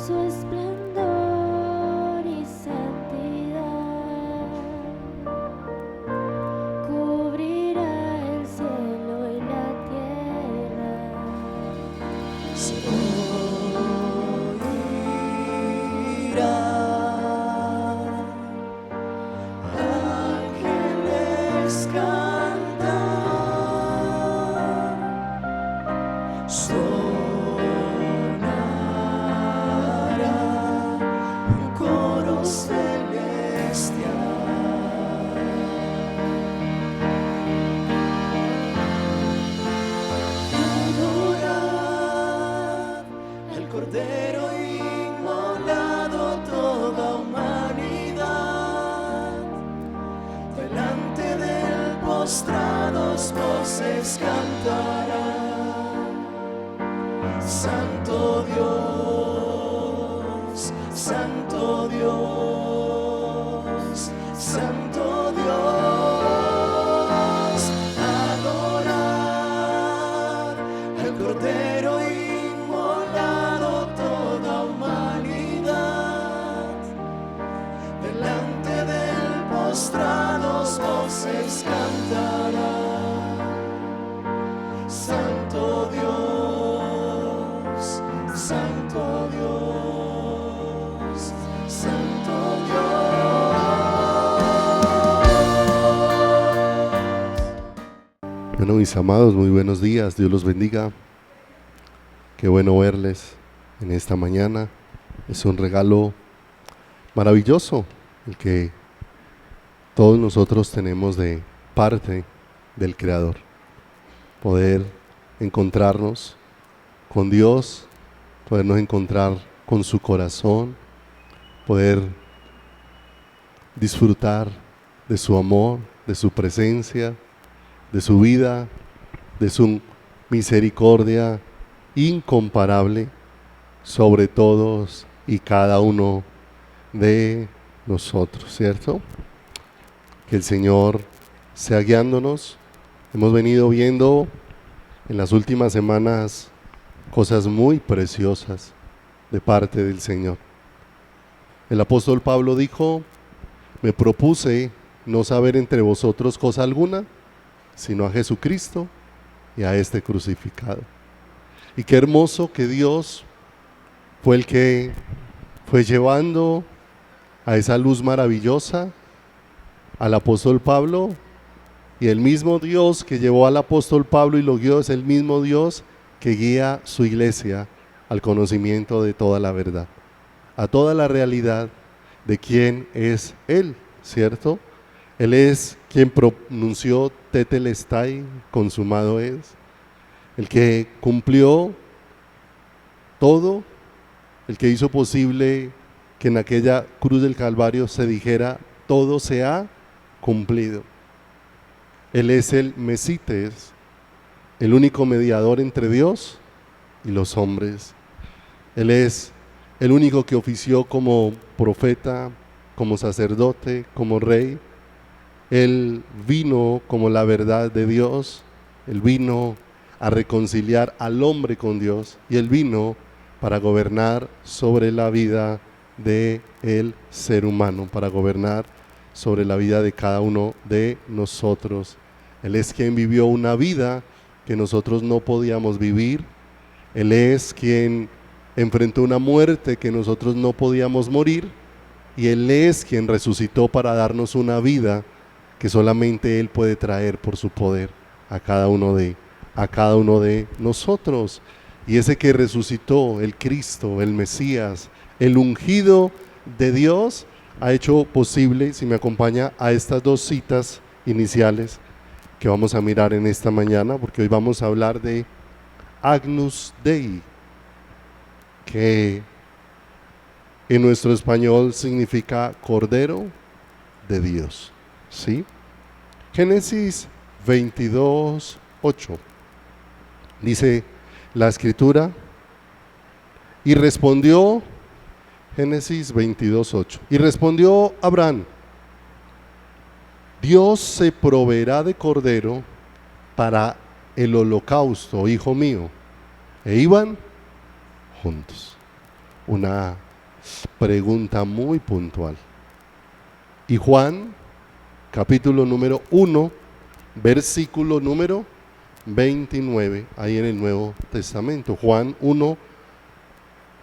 su esplendor y santidad cubrirá el cielo y la tierra. Se oirá ángeles cantar, sonará un coro celestial. Adorad al Cordero inmolado, toda humanidad, delante de él postrados voces cantarán: Santo Dios, Santo Dios, Santo Dios. Adorad al Cordero inmolado, toda humanidad, delante de él postrados voces cantarán: Santo Dios, Santo Dios, Santo Dios. Bueno, mis amados, muy buenos días, Dios los bendiga. Qué bueno verles en esta mañana. Es un regalo maravilloso el que todos nosotros tenemos de parte del Creador. Poder encontrarnos con Dios, podernos encontrar con su corazón, poder disfrutar de su amor, de su presencia, de su vida, de su misericordia incomparable sobre todos y cada uno de nosotros, ¿cierto? Que el Señor sea guiándonos. Hemos venido viendo en las últimas semanas cosas muy preciosas de parte del Señor. El apóstol Pablo dijo: me propuse no saber entre vosotros cosa alguna, sino a Jesucristo y a este crucificado. Y qué hermoso que Dios fue el que fue llevando a esa luz maravillosa al apóstol Pablo, y el mismo Dios que llevó al apóstol Pablo y lo guió es el mismo Dios que guía su iglesia al conocimiento de toda la verdad, a toda la realidad de quién es Él, ¿cierto? Él es quien pronunció Tetelestai, consumado es, el que cumplió todo, el que hizo posible que en aquella cruz del Calvario se dijera: todo se ha cumplido. Él es el Mesites, el único mediador entre Dios y los hombres. Él es el único que ofició como profeta, como sacerdote, como rey. Él vino como la verdad de Dios. Él vino a reconciliar al hombre con Dios, y Él vino para gobernar sobre la vida del ser humano, para gobernar sobre la vida de cada uno de nosotros. Él es quien vivió una vida que nosotros no podíamos vivir. Él es quien enfrentó una muerte que nosotros no podíamos morir, y Él es quien resucitó para darnos una vida que solamente Él puede traer por su poder a cada uno de nosotros. Y ese que resucitó, el Cristo, el Mesías, el ungido de Dios, ha hecho posible, si me acompaña, a estas dos citas iniciales que vamos a mirar en esta mañana, porque hoy vamos a hablar de Agnus Dei, que en nuestro español significa Cordero de Dios, ¿sí? Génesis 22:8 dice la escritura: y respondió, Génesis 22:8, y respondió Abraham: Dios se proveerá de cordero para el holocausto, hijo mío. E iban juntos. una pregunta muy puntual. Y Juan, capítulo número 1, versículo número 29, ahí en el Nuevo Testamento. Juan 1,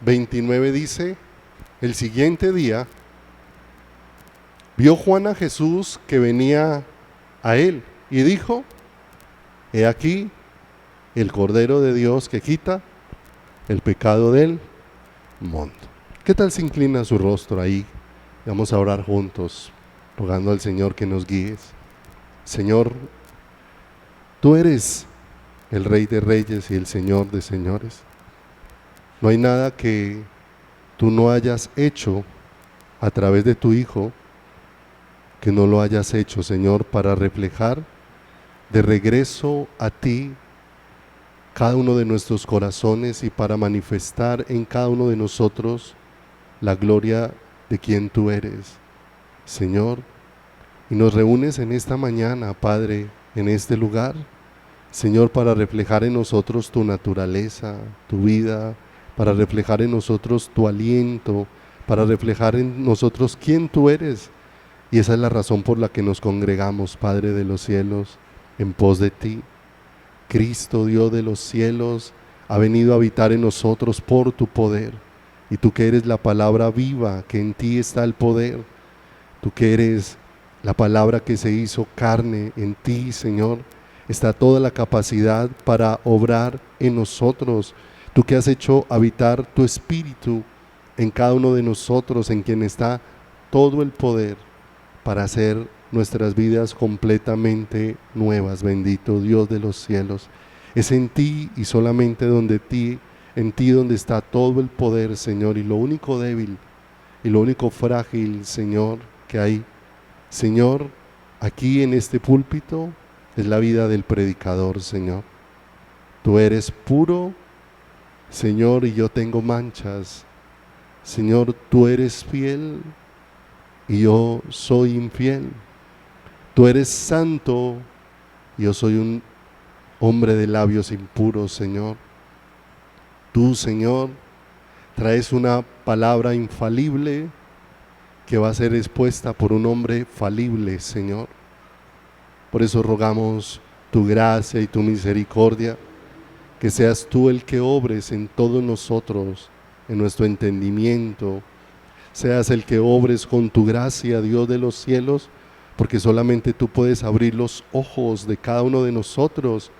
29 dice: el siguiente día vio Juan a Jesús que venía a él y dijo: he aquí el Cordero de Dios que quita el pecado del mundo. ¿Qué tal se inclina su rostro ahí? Vamos a orar juntos, rogando al Señor que nos guíes. Señor, tú eres el Rey de Reyes y el Señor de Señores. No hay nada que tú no hayas hecho a través de tu Hijo que no lo hayas hecho, Señor, para reflejar de regreso a ti cada uno de nuestros corazones y para manifestar en cada uno de nosotros la gloria de quien tú eres, Señor. Y nos reúnes en esta mañana, Padre, en este lugar, Señor, para reflejar en nosotros tu naturaleza, tu vida, para reflejar en nosotros tu aliento, para reflejar en nosotros quién tú eres. Y esa es la razón por la que nos congregamos, Padre de los cielos, en pos de ti. Cristo, Dios de los cielos, ha venido a habitar en nosotros por tu poder. Y tú que eres la palabra viva, que en ti está el poder. Tú que eres la palabra que se hizo carne, en ti, Señor, está toda la capacidad para obrar en nosotros. Tú que has hecho habitar tu espíritu en cada uno de nosotros, en quien está todo el poder para hacer nuestras vidas completamente nuevas. Bendito Dios de los cielos. Es en ti y solamente en ti donde está todo el poder, Señor, y lo único débil y lo único frágil, Señor, que hay, Señor, aquí en este púlpito, es la vida del predicador, Señor. Tú eres puro, Señor, y yo tengo manchas. Señor, tú eres fiel y yo soy infiel. Tú eres santo, yo soy un hombre de labios impuros, Señor. Tú, Señor, traes una palabra infalible que va a ser expuesta por un hombre falible, Señor. Por eso rogamos tu gracia y tu misericordia, que seas tú el que obres en todos nosotros, en nuestro entendimiento, seas el que obres con tu gracia, Dios de los cielos, porque solamente tú puedes abrir los ojos de cada uno de nosotros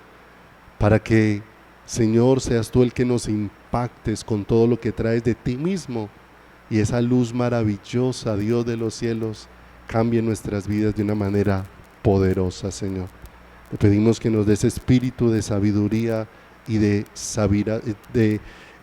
para que, Señor, seas tú el que nos impactes con todo lo que traes de ti mismo y esa luz maravillosa, Dios de los cielos, cambie nuestras vidas de una manera poderosa, Señor. Te pedimos que nos des espíritu de sabiduría y de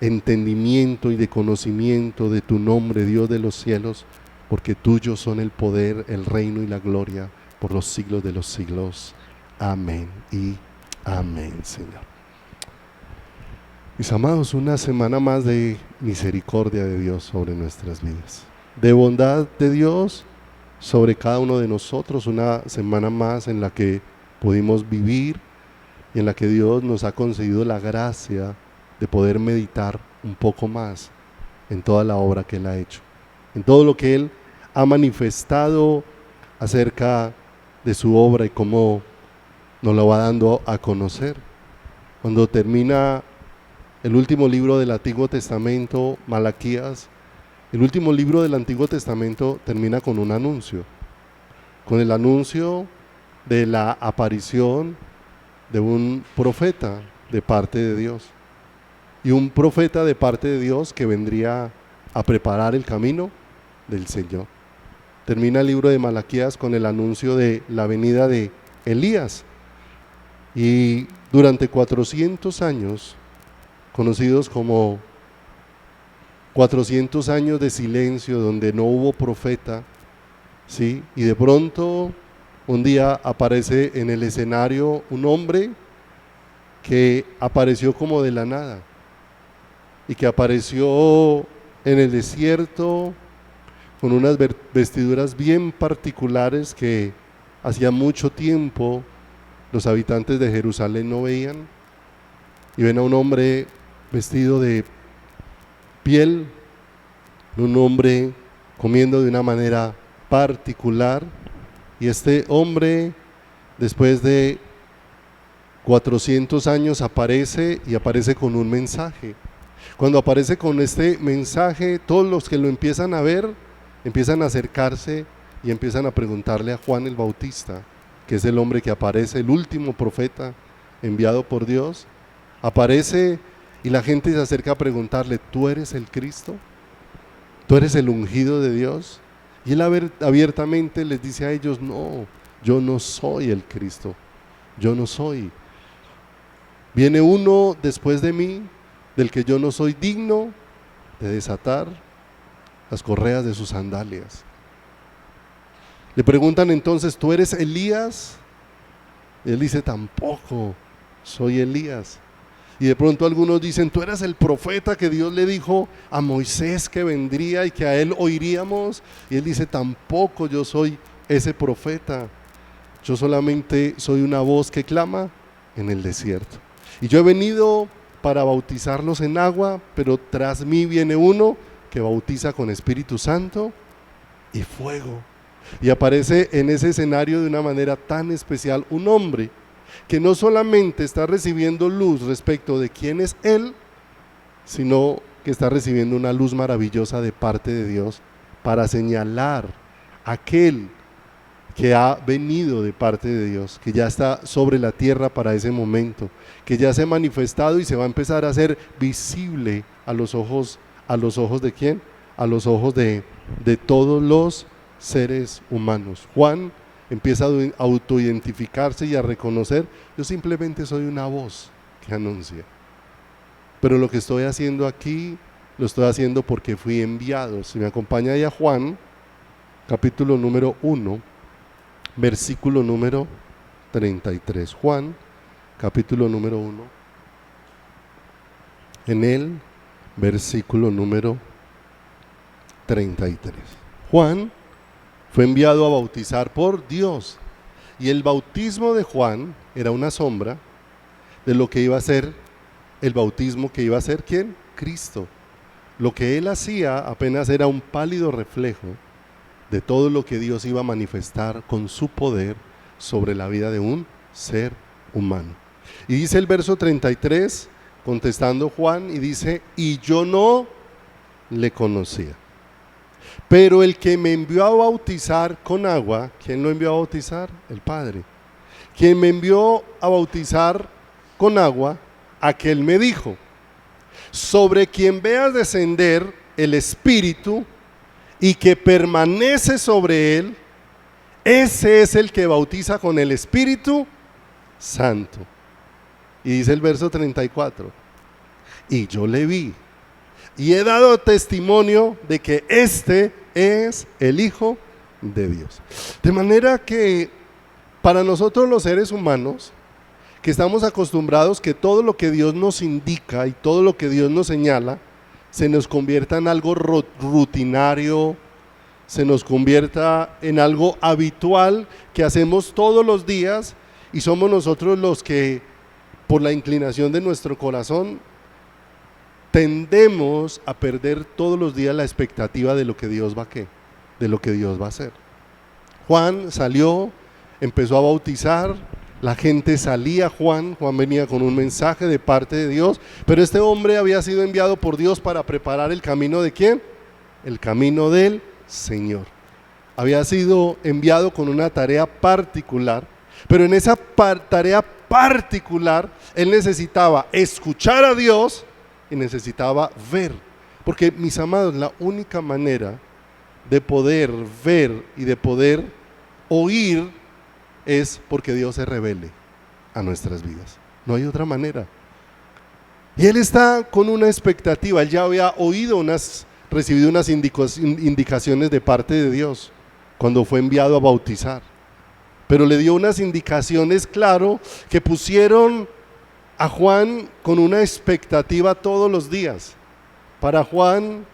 entendimiento y de conocimiento de tu nombre, Dios de los cielos, porque tuyos son el poder, el reino y la gloria por los siglos de los siglos. Amén y amén, Señor. Mis amados, una semana más de misericordia de Dios sobre nuestras vidas, de bondad de Dios sobre cada uno de nosotros, una semana más en la que pudimos vivir y en la que Dios nos ha concedido la gracia de poder meditar un poco más en toda la obra que Él ha hecho, en todo lo que Él ha manifestado acerca de su obra y cómo nos lo va dando a conocer. Cuando termina el último libro del Antiguo Testamento, Malaquías, el último libro del Antiguo Testamento termina con un anuncio, con el anuncio de la aparición de un profeta de parte de Dios, y un profeta de parte de Dios que vendría a preparar el camino del Señor. Termina el libro de Malaquías con el anuncio de la venida de Elías, y durante 400 años, conocidos como 400 años de silencio donde no hubo profeta, ¿sí? Y de pronto un día aparece en el escenario un hombre que apareció como de la nada y que apareció en el desierto con unas vestiduras bien particulares que hacía mucho tiempo los habitantes de Jerusalén no veían, y ven a un hombre vestido de piel un hombre comiendo de una manera particular, y este hombre, después de 400 años, aparece con un mensaje. Cuando aparece con este mensaje, todos los que lo empiezan a ver, empiezan a acercarse y empiezan a preguntarle a Juan el Bautista, que es el hombre que aparece, el último profeta enviado por Dios. Aparece y la gente se acerca a preguntarle: ¿tú eres el Cristo? ¿Tú eres el ungido de Dios? Y él abiertamente les dice a ellos: no, yo no soy el Cristo, yo no soy. Viene uno después de mí, del que yo no soy digno de desatar las correas de sus sandalias. Le preguntan entonces: ¿tú eres Elías? Y él dice: tampoco soy Elías. Y de pronto algunos dicen: ¿tú eres el profeta que Dios le dijo a Moisés que vendría y que a él oiríamos? Y él dice: tampoco yo soy ese profeta. Yo solamente soy una voz que clama en el desierto. Y yo he venido para bautizarlos en agua, pero tras mí viene uno que bautiza con Espíritu Santo y fuego. Y aparece en ese escenario de una manera tan especial un hombre que no solamente está recibiendo luz respecto de quién es él, sino que está recibiendo una luz maravillosa de parte de Dios para señalar a aquel que ha venido de parte de Dios, que ya está sobre la tierra para ese momento, que ya se ha manifestado y se va a empezar a hacer visible a los ojos ¿de quién? A los ojos de todos los seres humanos. Juan empieza a autoidentificarse y a reconocer: yo simplemente soy una voz que anuncia, pero lo que estoy haciendo aquí lo estoy haciendo porque fui enviado. Si me acompaña ahí a Juan, capítulo número 1, versículo número 33. Juan, capítulo número 1, en el versículo número 33. Juan fue enviado a bautizar por Dios, y el bautismo de Juan era una sombra de lo que iba a ser el bautismo que iba a ser ¿quién? Cristo. Lo que él hacía apenas era un pálido reflejo de todo lo que Dios iba a manifestar con su poder sobre la vida de un ser humano. Y dice el verso 33, contestando Juan, y dice: y yo no le conocía, pero el que me envió a bautizar con agua, ¿quién lo envió a bautizar? El Padre. Quien me envió a bautizar con agua, aquel me dijo: sobre quien veas descender el Espíritu y que permanece sobre él, ese es el que bautiza con el Espíritu Santo. Y dice el verso 34: y yo le vi y he dado testimonio de que este es el Hijo de Dios. De manera que para nosotros los seres humanos, que estamos acostumbrados que todo lo que Dios nos indica y todo lo que Dios nos señala se nos convierta en algo rutinario, se nos convierta en algo habitual que hacemos todos los días, y somos nosotros los que, por la inclinación de nuestro corazón, tendemos a perder todos los días la expectativa de lo que Dios va a hacer. Juan salió, empezó a bautizar, la gente salía. Juan venía con un mensaje de parte de Dios, pero este hombre había sido enviado por Dios para preparar el camino de ¿quién? El camino del Señor. Había sido enviado con una tarea particular, pero en esa tarea particular él necesitaba escuchar a Dios y necesitaba ver, porque, mis amados, la única manera de poder ver y de poder oír es porque Dios se revele a nuestras vidas. No hay otra manera. Y él está con una expectativa. Él ya había recibido unas indicaciones de parte de Dios cuando fue enviado a bautizar, pero le dio unas indicaciones, claro, que pusieron a Juan con una expectativa todos los días. Para Juan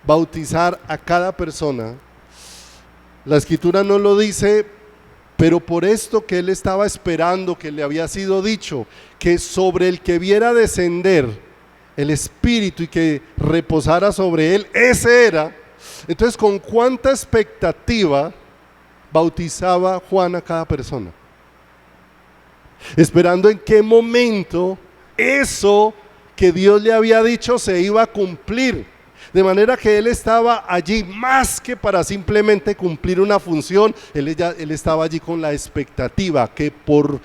bautizar a cada persona, la Escritura no lo dice, pero por esto que él estaba esperando, que le había sido dicho, que sobre el que viera descender el Espíritu y que reposara sobre él, ese era Entonces, ¿con cuánta expectativa bautizaba Juan a cada persona? Esperando en qué momento eso que Dios le había dicho se iba a cumplir. De manera que él estaba allí más que para simplemente cumplir una función. Él estaba allí con la expectativa que por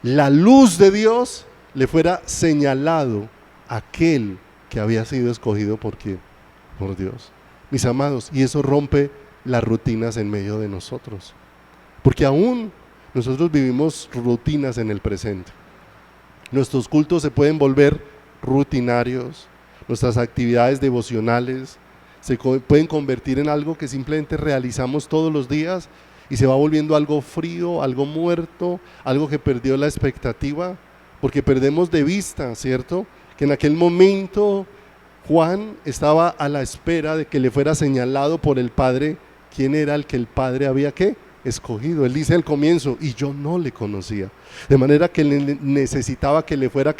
la luz de Dios le fuera señalado aquel que había sido escogido por Dios. Mis amados, y eso rompe las rutinas en medio de nosotros, porque aún nosotros vivimos rutinas en el presente. Nuestros cultos se pueden volver rutinarios, nuestras actividades devocionales se pueden convertir en algo que simplemente realizamos todos los días y se va volviendo algo frío, algo muerto, algo que perdió la expectativa, porque perdemos de vista, ¿cierto?, que en aquel momento Juan estaba a la espera de que le fuera señalado por el Padre quién era el que el Padre había escogido. Él dice al comienzo, y yo no le conocía, de manera que necesitaba que le fuera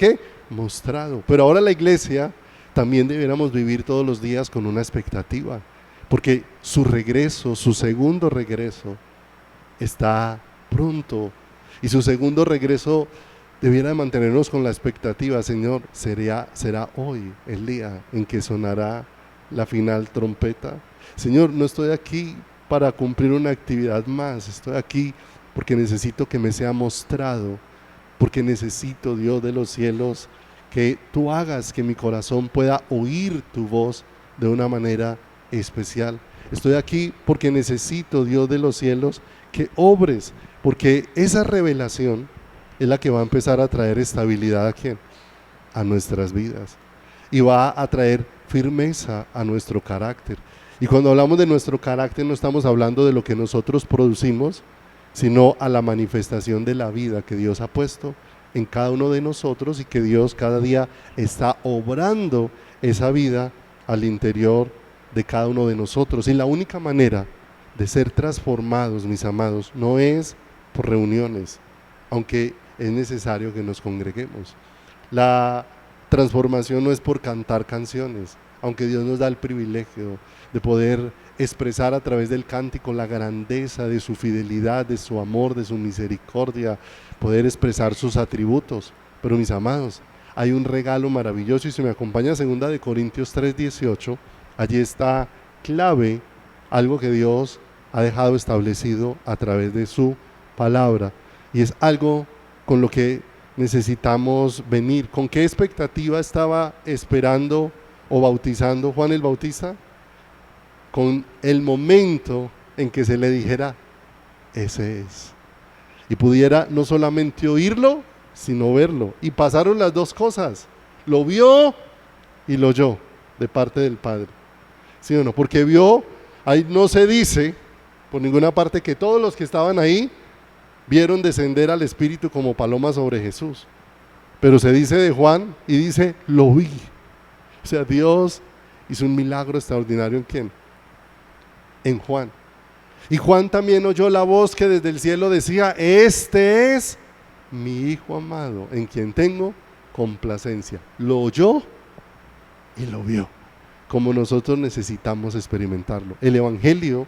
mostrado. Pero ahora la iglesia también debiéramos vivir todos los días con una expectativa, porque su regreso, su segundo regreso está pronto, y su segundo regreso debiera de mantenernos con la expectativa. Señor, será hoy el día en que sonará la final trompeta. Señor, no estoy aquí para cumplir una actividad más, estoy aquí porque necesito que me sea mostrado, porque necesito, Dios de los cielos, que tú hagas que mi corazón pueda oír tu voz de una manera especial. Estoy aquí porque necesito, Dios de los cielos, que obres, porque esa revelación es la que va a empezar a traer estabilidad a nuestras vidas, y va a traer firmeza a nuestro carácter. Y cuando hablamos de nuestro carácter no estamos hablando de lo que nosotros producimos, sino a la manifestación de la vida que Dios ha puesto en cada uno de nosotros, y que Dios cada día está obrando esa vida al interior de cada uno de nosotros. Y la única manera de ser transformados, mis amados, no es por reuniones, aunque es necesario que nos congreguemos. La transformación no es por cantar canciones, aunque Dios nos da el privilegio de poder expresar a través del cántico la grandeza de su fidelidad, de su amor, de su misericordia, poder expresar sus atributos. Pero mis amados, hay un regalo maravilloso, y si me acompaña a 2 Corintios 3:18, allí está clave algo que Dios ha dejado establecido a través de su palabra, y es algo con lo que necesitamos venir. ¿Con qué expectativa estaba esperando o bautizando Juan el Bautista? Con el momento en que se le dijera, ese es, y pudiera no solamente oírlo, sino verlo. Y pasaron las dos cosas, lo vio y lo oyó de parte del Padre, ¿sí o no? Porque vio, ahí no se dice por ninguna parte que todos los que estaban ahí vieron descender al Espíritu como paloma sobre Jesús, pero se dice de Juan y dice, lo vi. O sea, Dios hizo un milagro extraordinario. ¿En quién? En Juan. Y Juan también oyó la voz que desde el cielo decía, este es mi Hijo amado, en quien tengo complacencia. Lo oyó y lo vio, como nosotros necesitamos experimentarlo. El Evangelio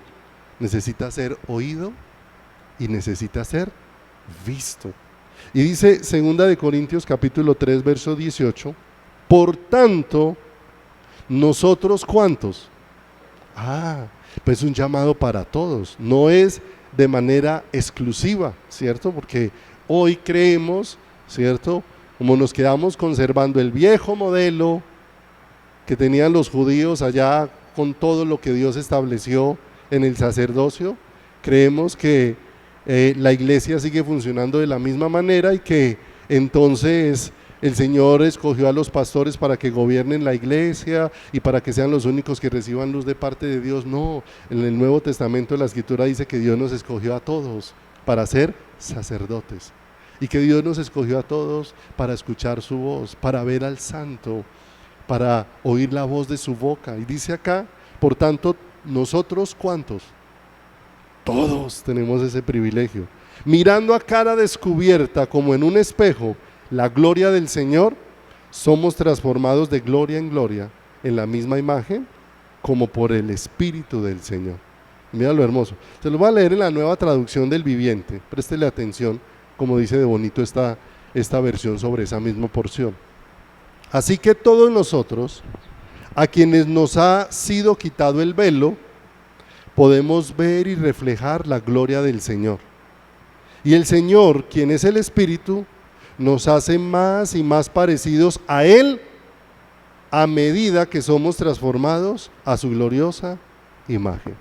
necesita ser oído y necesita ser visto. Y dice 2 Corintios capítulo 3 verso 18, por tanto, nosotros ¿cuántos? Pues un llamado para todos, no es de manera exclusiva, ¿cierto? Porque hoy creemos, ¿cierto?, como nos quedamos conservando el viejo modelo que tenían los judíos allá con todo lo que Dios estableció en el sacerdocio, creemos que la iglesia sigue funcionando de la misma manera, y que entonces el Señor escogió a los pastores para que gobiernen la iglesia y para que sean los únicos que reciban luz de parte de Dios. No, en el Nuevo Testamento la Escritura dice que Dios nos escogió a todos para ser sacerdotes, y que Dios nos escogió a todos para escuchar su voz, para ver al Santo, para oír la voz de su boca. Y dice acá, por tanto, nosotros ¿cuántos? Todos tenemos ese privilegio, mirando a cara descubierta como en un espejo la gloria del Señor, somos transformados de gloria en gloria en la misma imagen como por el Espíritu del Señor. Mira lo hermoso. Se lo voy a leer en la Nueva Traducción del Viviente. Préstele atención, como dice de bonito esta versión sobre esa misma porción. Así que todos nosotros, a quienes nos ha sido quitado el velo, podemos ver y reflejar la gloria del Señor. Y el Señor, quien es el Espíritu, nos hace más y más parecidos a Él a medida que somos transformados a su gloriosa imagen.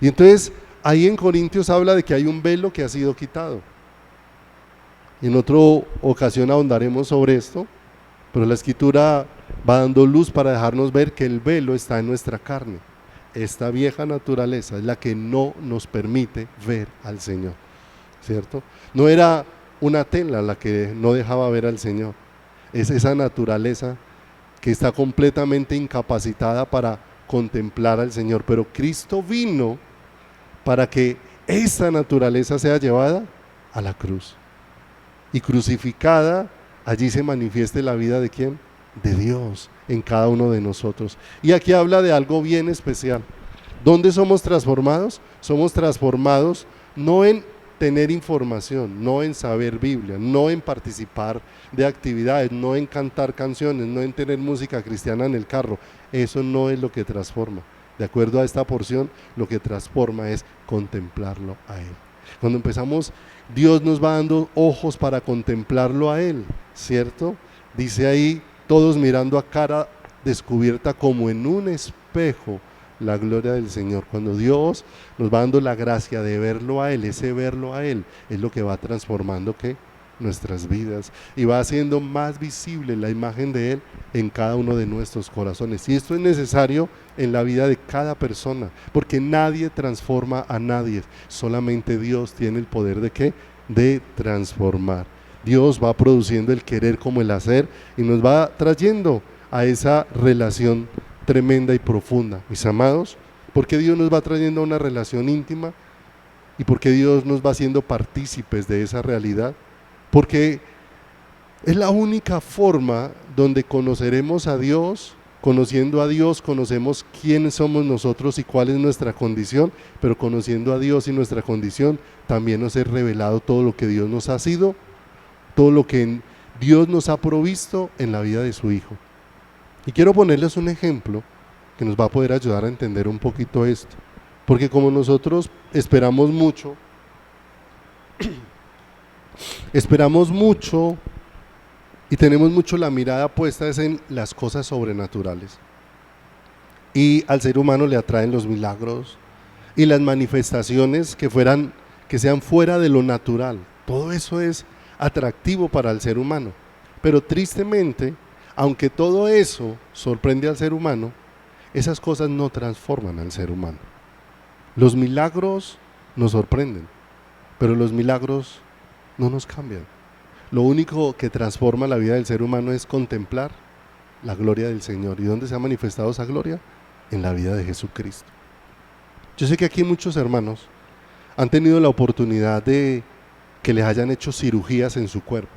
Y entonces ahí en Corintios habla de que hay un velo que ha sido quitado. Y en otra ocasión ahondaremos sobre esto, pero la Escritura va dando luz para dejarnos ver que el velo está en nuestra carne. Esta vieja naturaleza es la que no nos permite ver al Señor, ¿cierto? No era una tela la que no dejaba ver al Señor, es esa naturaleza que está completamente incapacitada para contemplar al Señor, pero Cristo vino para que esa naturaleza sea llevada a la cruz y crucificada, allí se manifieste la vida de ¿quién? De Dios en cada uno de nosotros. Y aquí habla de algo bien especial. ¿Dónde somos transformados? Somos transformados no en tener información, no en saber Biblia, no en participar de actividades, no en cantar canciones, no en tener música cristiana en el carro. Eso no es lo que transforma. De acuerdo a esta porción, lo que transforma es contemplarlo a Él. Cuando empezamos, Dios nos va dando ojos para contemplarlo a Él, ¿cierto? Dice ahí, todos mirando a cara descubierta como en un espejo la gloria del Señor. Cuando Dios nos va dando la gracia de verlo a Él, ese verlo a Él es lo que va transformando ¿qué? Nuestras vidas y va haciendo más visible la imagen de Él en cada uno de nuestros corazones. Y esto es necesario en la vida de cada persona, porque nadie transforma a nadie, solamente Dios tiene el poder de ¿qué? De transformar. Dios va produciendo el querer como el hacer y nos va trayendo a esa relación tremenda y profunda. Mis amados, ¿por qué Dios nos va trayendo a una relación íntima? ¿Y por qué Dios nos va haciendo partícipes de esa realidad? Porque es la única forma donde conoceremos a Dios. Conociendo a Dios, conocemos quiénes somos nosotros y cuál es nuestra condición, pero conociendo a Dios y nuestra condición, también nos es revelado todo lo que Dios nos ha sido, todo lo que Dios nos ha provisto en la vida de su Hijo. Y quiero ponerles un ejemplo que nos va a poder ayudar a entender un poquito esto, porque como nosotros esperamos mucho y tenemos mucho la mirada puesta es en las cosas sobrenaturales, y al ser humano le atraen los milagros y las manifestaciones que sean fuera de lo natural. Todo eso es atractivo para el ser humano, pero tristemente, aunque todo eso sorprende al ser humano, esas cosas no transforman al ser humano. Los milagros nos sorprenden, pero los milagros no nos cambian. Lo único que transforma la vida del ser humano es contemplar la gloria del Señor. ¿Y dónde se ha manifestado esa gloria? En la vida de Jesucristo. Yo sé que aquí muchos hermanos han tenido la oportunidad de que les hayan hecho cirugías en su cuerpo,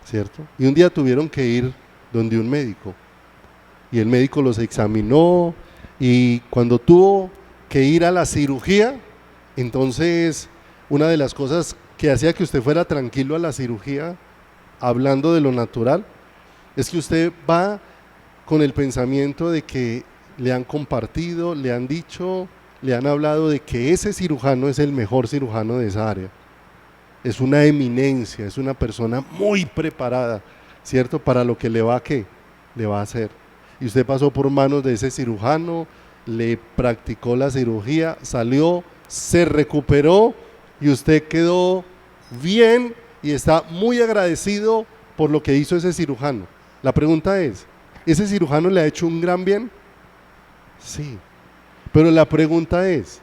¿cierto? Y un día tuvieron que ir donde un médico, y el médico los examinó, y cuando tuvo que ir a la cirugía, entonces una de las cosas que hacía que usted fuera tranquilo a la cirugía, hablando de lo natural, es que usted va con el pensamiento de que le han compartido, le han dicho, le han hablado de que ese cirujano es el mejor cirujano de esa área. Es una eminencia, es una persona muy preparada, ¿cierto? Para lo que le va a hacer. Y usted pasó por manos de ese cirujano, le practicó la cirugía, salió, se recuperó y usted quedó bien y está muy agradecido por lo que hizo ese cirujano. La pregunta es, ¿ese cirujano le ha hecho un gran bien? Sí, pero la pregunta es,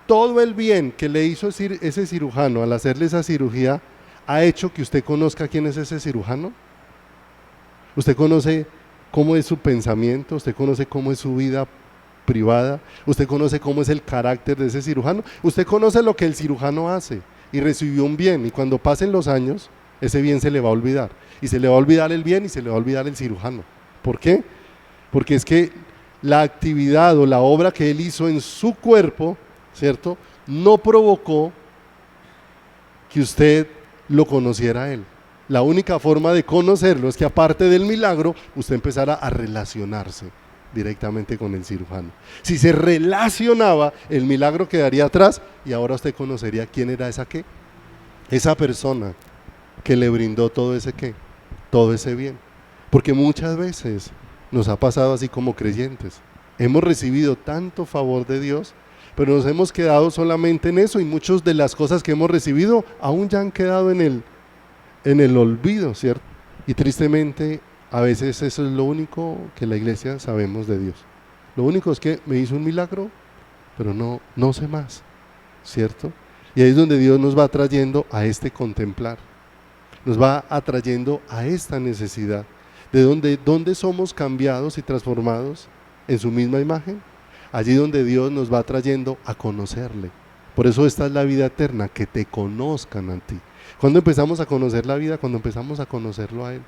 ¿todo el bien que le hizo ese cirujano al hacerle esa cirugía ha hecho que usted conozca quién es ese cirujano? ¿Usted conoce cómo es su pensamiento? ¿Usted conoce cómo es su vida privada? ¿Usted conoce cómo es el carácter de ese cirujano? ¿Usted conoce lo que el cirujano hace y recibió un bien, y cuando pasen los años ese bien se le va a olvidar, y se le va a olvidar el bien y se le va a olvidar el cirujano? ¿Por qué? Porque es que la actividad o la obra que Él hizo en su cuerpo, ¿cierto?, no provocó que usted lo conociera a Él. La única forma de conocerlo es que aparte del milagro, usted empezara a relacionarse directamente con el cirujano. Si se relacionaba, el milagro quedaría atrás y ahora usted conocería quién era esa persona que le brindó todo ese bien. Porque muchas veces nos ha pasado así como creyentes. Hemos recibido tanto favor de Dios, pero nos hemos quedado solamente en eso y muchas de las cosas que hemos recibido aún ya han quedado en el olvido, ¿cierto? Y tristemente a veces eso es lo único que la iglesia sabemos de Dios. Lo único es que me hizo un milagro, pero no sé más, ¿cierto? Y ahí es donde Dios nos va trayendo a este contemplar, nos va atrayendo a esta necesidad de donde somos cambiados y transformados en su misma imagen. Allí donde Dios nos va trayendo a conocerle. Por eso esta es la vida eterna, que te conozcan a ti. Cuando empezamos a conocer la vida, cuando empezamos a conocerlo a Él.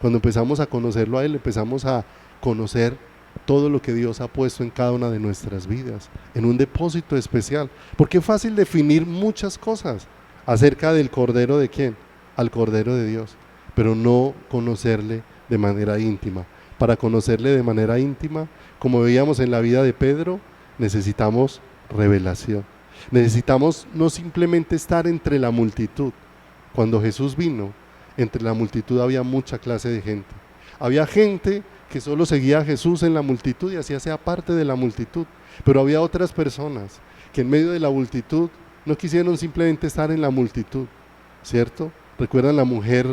Cuando empezamos a conocerlo a Él, empezamos a conocer todo lo que Dios ha puesto en cada una de nuestras vidas, en un depósito especial. Porque es fácil definir muchas cosas acerca del Cordero de ¿quién? Al Cordero de Dios, pero no conocerle de manera íntima. Para conocerle de manera íntima, como veíamos en la vida de Pedro, necesitamos revelación. Necesitamos no simplemente estar entre la multitud. Cuando Jesús vino, entre la multitud había mucha clase de gente. Había gente que solo seguía a Jesús en la multitud y hacía parte de la multitud, pero había otras personas que en medio de la multitud no quisieron simplemente estar en la multitud, ¿cierto? Recuerdan la mujer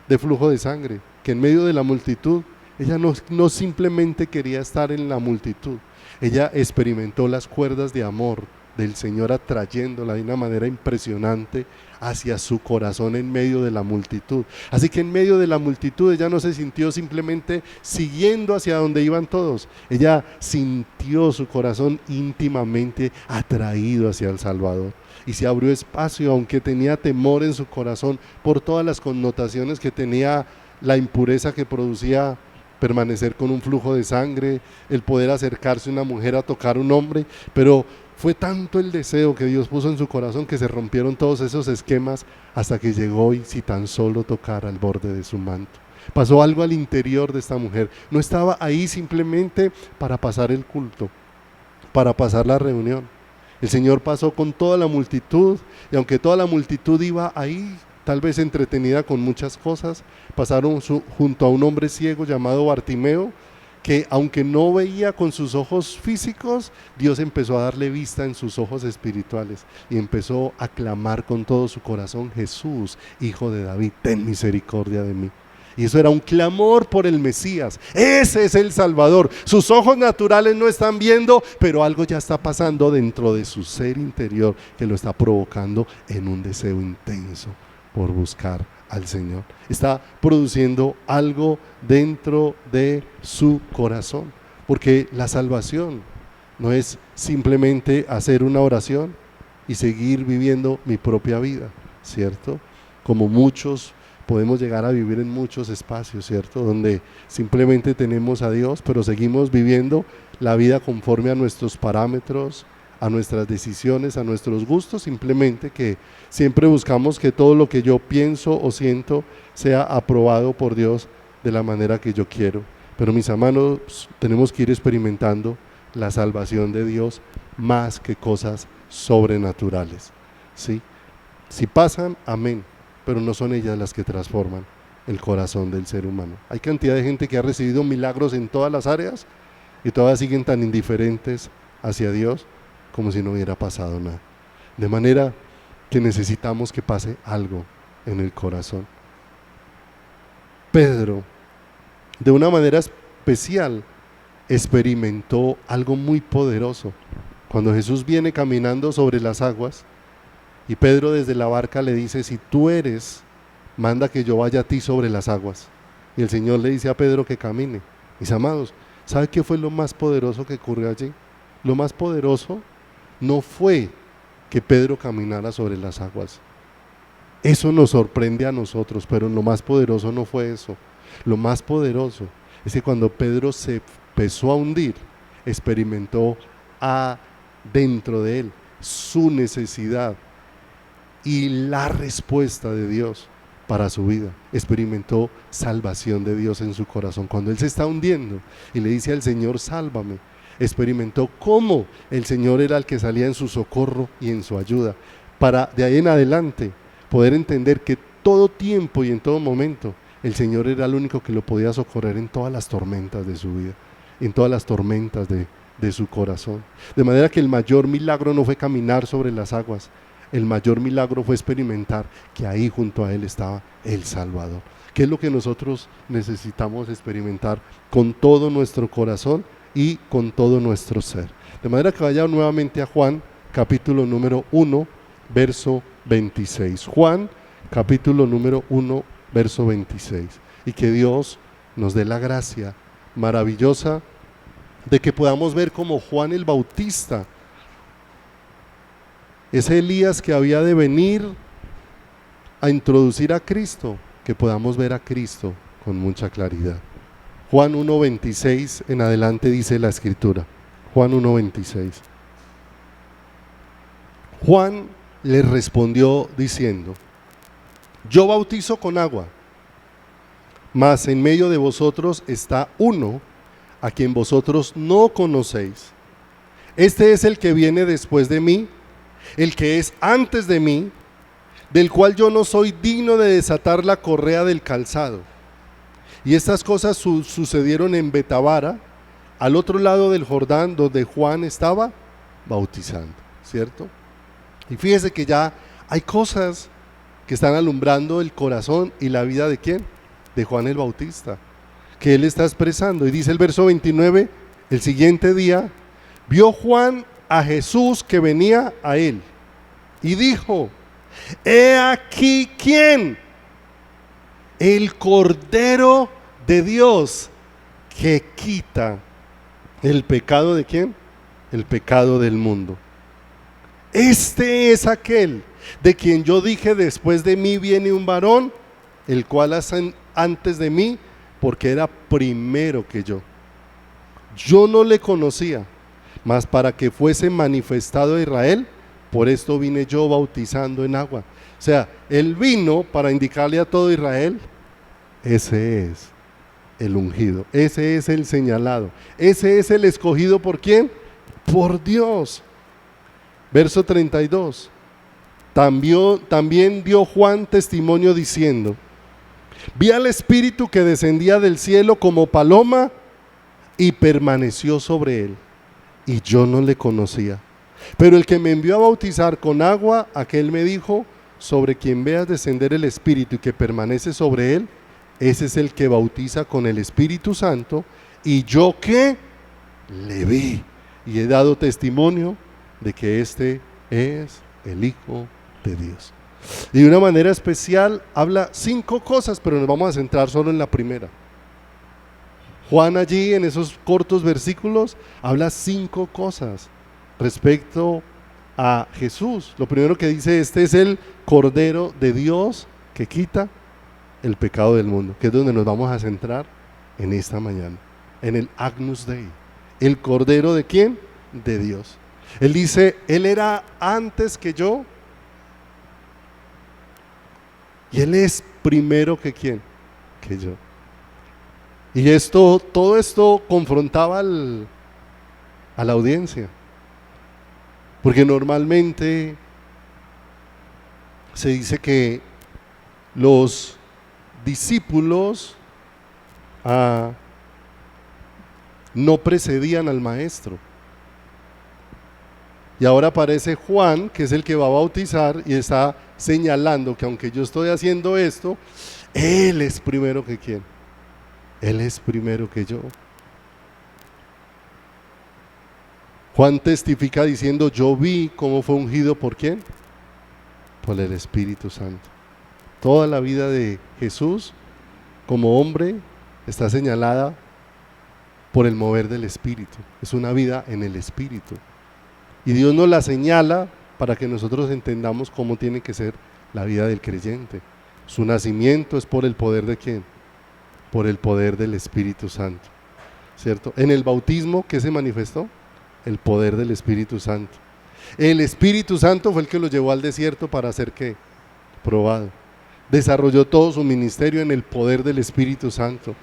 de flujo de sangre, que en medio de la multitud ella no simplemente quería estar en la multitud, ella experimentó las cuerdas de amor del Señor atrayéndola de una manera impresionante hacia su corazón en medio de la multitud. Así que en medio de la multitud ella no se sintió simplemente siguiendo hacia donde iban todos, ella sintió su corazón íntimamente atraído hacia el Salvador. Y se abrió espacio, aunque tenía temor en su corazón por todas las connotaciones que tenía la impureza que producía permanecer con un flujo de sangre, el poder acercarse a una mujer a tocar a un hombre, pero fue tanto el deseo que Dios puso en su corazón que se rompieron todos esos esquemas hasta que llegó y si tan solo tocara el borde de su manto. Pasó algo al interior de esta mujer, no estaba ahí simplemente para pasar el culto, para pasar la reunión. El Señor pasó con toda la multitud y aunque toda la multitud iba ahí, tal vez entretenida con muchas cosas, pasaron junto a un hombre ciego llamado Bartimeo, que aunque no veía con sus ojos físicos, Dios empezó a darle vista en sus ojos espirituales y empezó a clamar con todo su corazón: Jesús, Hijo de David, ten misericordia de mí. Y eso era un clamor por el Mesías. Ese es el Salvador. Sus ojos naturales no están viendo, pero algo ya está pasando dentro de su ser interior que lo está provocando en un deseo intenso por buscar al Señor. Está produciendo algo dentro de su corazón, porque la salvación no es simplemente hacer una oración y seguir viviendo mi propia vida, ¿cierto? Como muchos podemos llegar a vivir en muchos espacios, ¿cierto? Donde simplemente tenemos a Dios, pero seguimos viviendo la vida conforme a nuestros parámetros, a nuestras decisiones, a nuestros gustos, simplemente que siempre buscamos que todo lo que yo pienso o siento sea aprobado por Dios de la manera que yo quiero. Pero mis hermanos, tenemos que ir experimentando la salvación de Dios más que cosas sobrenaturales, ¿sí? Si pasan, amén, pero no son ellas las que transforman el corazón del ser humano. Hay cantidad de gente que ha recibido milagros en todas las áreas y todavía siguen tan indiferentes hacia Dios como si no hubiera pasado nada. De manera que necesitamos que pase algo en el corazón. Pedro, de una manera especial, experimentó algo muy poderoso. Cuando Jesús viene caminando sobre las aguas y Pedro desde la barca le dice: si tú eres, manda que yo vaya a ti sobre las aguas. Y el Señor le dice a Pedro que camine. Mis amados, ¿sabe qué fue lo más poderoso que ocurrió allí? Lo más poderoso no fue que Pedro caminara sobre las aguas. Eso nos sorprende a nosotros, pero lo más poderoso no fue eso. Lo más poderoso es que cuando Pedro se empezó a hundir, experimentó dentro de él su necesidad y la respuesta de Dios para su vida. Experimentó salvación de Dios en su corazón. Cuando él se está hundiendo y le dice al Señor, sálvame, experimentó cómo el Señor era el que salía en su socorro y en su ayuda, para de ahí en adelante poder entender que todo tiempo y en todo momento el Señor era el único que lo podía socorrer en todas las tormentas de su vida, en todas las tormentas de su corazón. De manera que el mayor milagro no fue caminar sobre las aguas, el mayor milagro fue experimentar que ahí junto a él estaba el Salvador. ¿Qué es lo que nosotros necesitamos experimentar con todo nuestro corazón y con todo nuestro ser? De manera que vaya nuevamente a Juan, capítulo número 1, verso 26. Juan, capítulo número 1, verso 26. Y que Dios nos dé la gracia maravillosa de que podamos ver como Juan el Bautista, ese Elías que había de venir a introducir a Cristo, que podamos ver a Cristo con mucha claridad. Juan 1:26 en adelante dice la escritura. Juan 1:26. Juan le respondió diciendo: yo bautizo con agua, mas en medio de vosotros está uno a quien vosotros no conocéis. Este es el que viene después de mí, el que es antes de mí, del cual yo no soy digno de desatar la correa del calzado. Y estas cosas sucedieron en Betabara, al otro lado del Jordán, donde Juan estaba bautizando, ¿cierto? Y fíjese que ya hay cosas que están alumbrando el corazón y la vida de ¿quién? De Juan el Bautista, que él está expresando. Y dice el verso 29, el siguiente día, vio Juan a Jesús que venía a él, y dijo: he aquí, ¿quién? El Cordero de Dios que quita el pecado ¿de quién? El pecado del mundo. Este es aquel de quien yo dije: después de mí viene un varón, el cual hace antes de mí, porque era primero que yo. Yo no le conocía, mas para que fuese manifestado a Israel, por esto vine yo bautizando en agua. O sea, él vino para indicarle a todo Israel: ese es el ungido, ese es el señalado, ese es el escogido. ¿Por quién? Por Dios. Verso 32. También dio Juan testimonio diciendo: vi al Espíritu que descendía del cielo como paloma y permaneció sobre él, y yo no le conocía. Pero el que me envió a bautizar con agua, aquel me dijo: sobre quien veas descender el Espíritu y que permanece sobre él, ese es el que bautiza con el Espíritu Santo. Y yo que le vi y he dado testimonio de que este es el Hijo de Dios. Y de una manera especial habla 5 cosas, pero nos vamos a centrar solo en la primera. Juan allí en esos cortos versículos habla 5 cosas respecto a Jesús. Lo primero que dice: este es el Cordero de Dios que quita el pecado del mundo, que es donde nos vamos a centrar en esta mañana, en el Agnus Dei. ¿El Cordero de quién? De Dios. Él dice: él era antes que yo, y él es primero que quién, que yo. Y todo esto confrontaba a la audiencia, porque normalmente se dice que los discípulos no precedían al maestro. Y ahora aparece Juan, que es el que va a bautizar, y está señalando que aunque yo estoy haciendo esto, él es primero que quién. Él es primero que yo. Juan testifica diciendo: yo vi cómo fue ungido ¿por quién? Por el Espíritu Santo. Toda la vida de Jesús como hombre está señalada por el mover del Espíritu. Es una vida en el Espíritu. Y Dios nos la señala para que nosotros entendamos cómo tiene que ser la vida del creyente. Su nacimiento es por el poder ¿de quién? Por el poder del Espíritu Santo. ¿cierto? En el bautismo, ¿qué se manifestó? El poder del Espíritu Santo. El Espíritu Santo fue el que lo llevó al desierto para ser ¿qué? Probado. Desarrolló todo su ministerio en el poder del Espíritu Santo.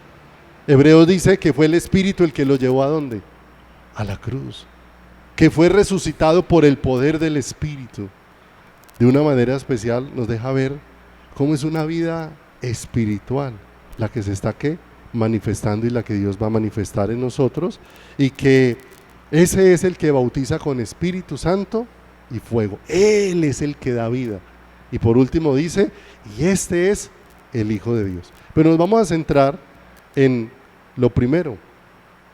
Hebreos dice que fue el Espíritu el que lo llevó ¿a dónde? A la cruz. Que fue resucitado por el poder del Espíritu. De una manera especial nos deja ver cómo es una vida espiritual la que se está ¿qué? Manifestando y la que Dios va a manifestar en nosotros, y que ese es el que bautiza con Espíritu Santo y fuego. Él es el que da vida. Y por último dice, y este es el Hijo de Dios. Pero nos vamos a centrar en lo primero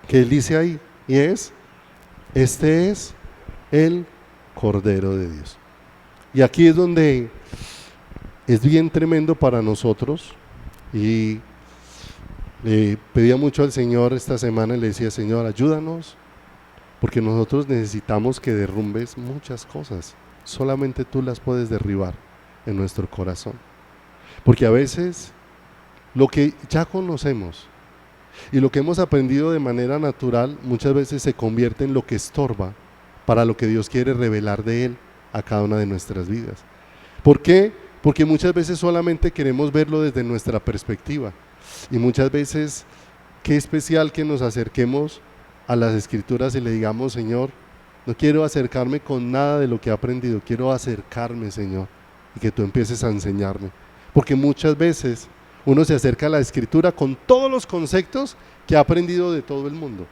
que él dice ahí, y es, este es el Cordero de Dios. Y aquí es donde es bien tremendo para nosotros, y le pedía mucho al Señor esta semana y le decía, Señor, ayúdanos, porque nosotros necesitamos que derrumbes muchas cosas, solamente tú las puedes derribar en nuestro corazón, porque a veces lo que ya conocemos y lo que hemos aprendido de manera natural muchas veces se convierte en lo que estorba para lo que Dios quiere revelar de Él a cada una de nuestras vidas. ¿Por qué? Porque muchas veces solamente queremos verlo desde nuestra perspectiva, y muchas veces qué especial que nos acerquemos a las Escrituras y le digamos, Señor, no quiero acercarme con nada de lo que he aprendido, quiero acercarme, Señor, y que tú empieces a enseñarme, porque muchas veces uno se acerca a la Escritura con todos los conceptos que ha aprendido de todo el mundo,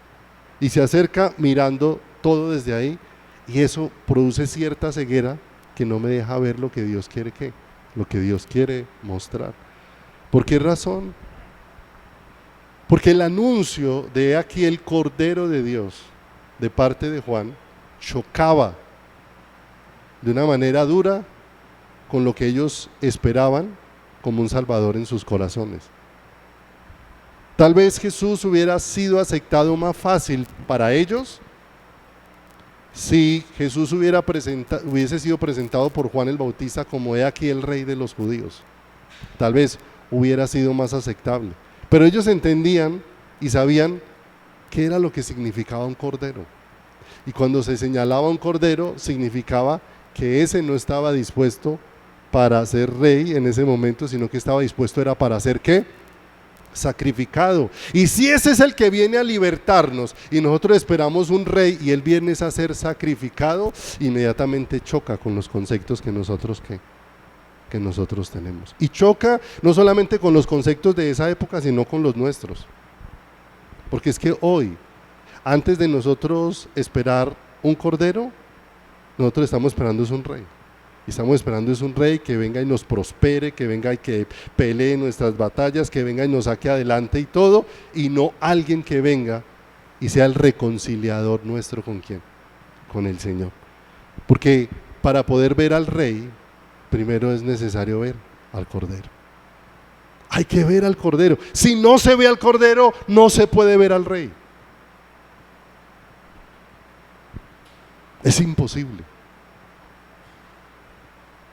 y se acerca mirando todo desde ahí, y eso produce cierta ceguera que no me deja ver lo que Dios quiere lo que Dios quiere mostrar. ¿Por qué razón? Porque el anuncio de aquí el Cordero de Dios de parte de Juan chocaba de una manera dura con lo que ellos esperaban como un Salvador en sus corazones. Tal vez Jesús hubiera sido aceptado más fácil para ellos si Jesús hubiese sido presentado por Juan el Bautista como he aquí el Rey de los judíos. Tal vez hubiera sido más aceptable. Pero ellos entendían y sabían qué era lo que significaba un cordero. Y cuando se señalaba un cordero, significaba que ese no estaba dispuesto para ser rey en ese momento, sino que estaba dispuesto era para ser ¿qué? Sacrificado. Y si ese es el que viene a libertarnos y nosotros esperamos un rey y él viene a ser sacrificado, inmediatamente choca con los conceptos que nosotros tenemos, y choca no solamente con los conceptos de esa época, sino con los nuestros, porque es que hoy, antes de nosotros esperar un cordero, nosotros estamos esperando es un rey, y estamos esperando es un rey que venga y nos prospere, que venga y que pelee nuestras batallas, que venga y nos saque adelante y todo, y no alguien que venga y sea el reconciliador nuestro. ¿Con quién? Con el Señor. Porque para poder ver al rey, primero es necesario ver al Cordero. Hay que ver al Cordero. Si no se ve al Cordero, no se puede ver al Rey. Es imposible.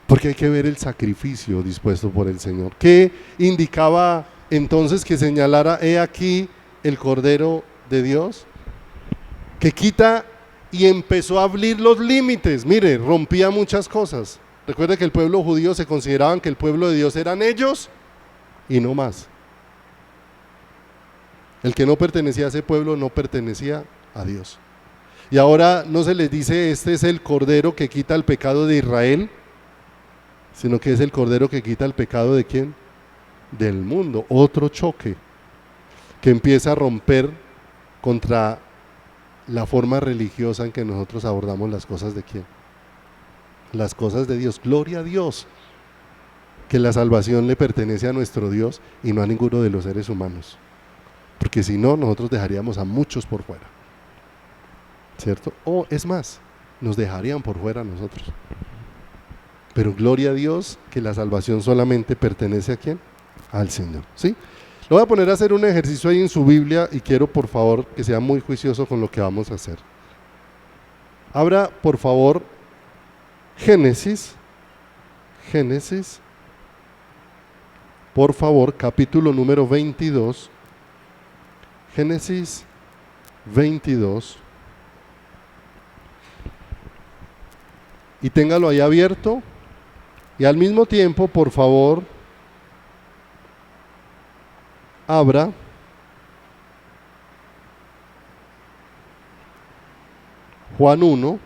Porque hay que ver el sacrificio dispuesto por el Señor. ¿Qué indicaba entonces que señalara, he aquí el Cordero de Dios? Que quita y empezó a abrir los límites. Mire, rompía muchas cosas. Recuerde que el pueblo judío se consideraban que el pueblo de Dios eran ellos y no más. El que no pertenecía a ese pueblo no pertenecía a Dios. Y ahora no se les dice este es el Cordero que quita el pecado de Israel, sino que es el Cordero que quita el pecado ¿de quién? Del mundo. Otro choque que empieza a romper contra la forma religiosa en que nosotros abordamos las cosas de quién. Las cosas de Dios. Gloria a Dios que la salvación le pertenece a nuestro Dios y no a ninguno de los seres humanos, porque si no nosotros dejaríamos a muchos por fuera, ¿cierto? O es más, nos dejarían por fuera a nosotros, pero gloria a Dios que la salvación solamente pertenece a ¿quién? Al Señor, ¿sí? Lo voy a poner a hacer un ejercicio ahí en su Biblia y quiero por favor que sea muy juicioso con lo que vamos a hacer. Abra por favor Génesis, por favor, capítulo número 22, Génesis 22. Y téngalo ahí abierto. Y al mismo tiempo, por favor, abra Juan 1.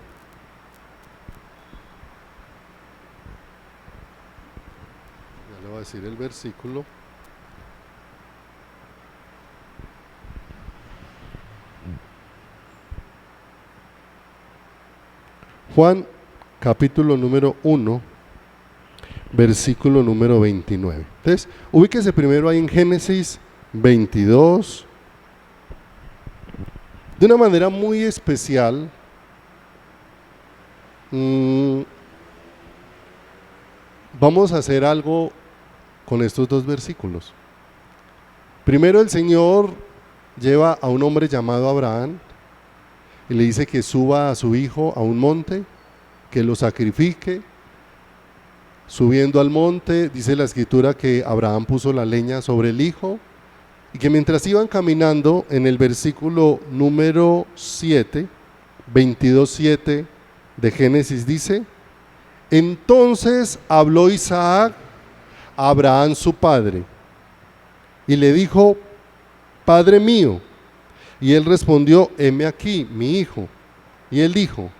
Ya le voy a decir el versículo. Juan capítulo número 1, versículo número 29. Entonces, ubíquese primero ahí en Génesis 22. De una manera muy especial, vamos a hacer algo con estos dos versículos. Primero, el Señor lleva a un hombre llamado Abraham y le dice que suba a su hijo a un monte, que lo sacrifique. Subiendo al monte, dice la escritura que Abraham puso la leña sobre el hijo y que mientras iban caminando, en el versículo número 7, 22:7 de Génesis dice: entonces habló Isaac a Abraham su padre y le dijo: Padre mío. Y él respondió: heme aquí, mi hijo. Y él dijo: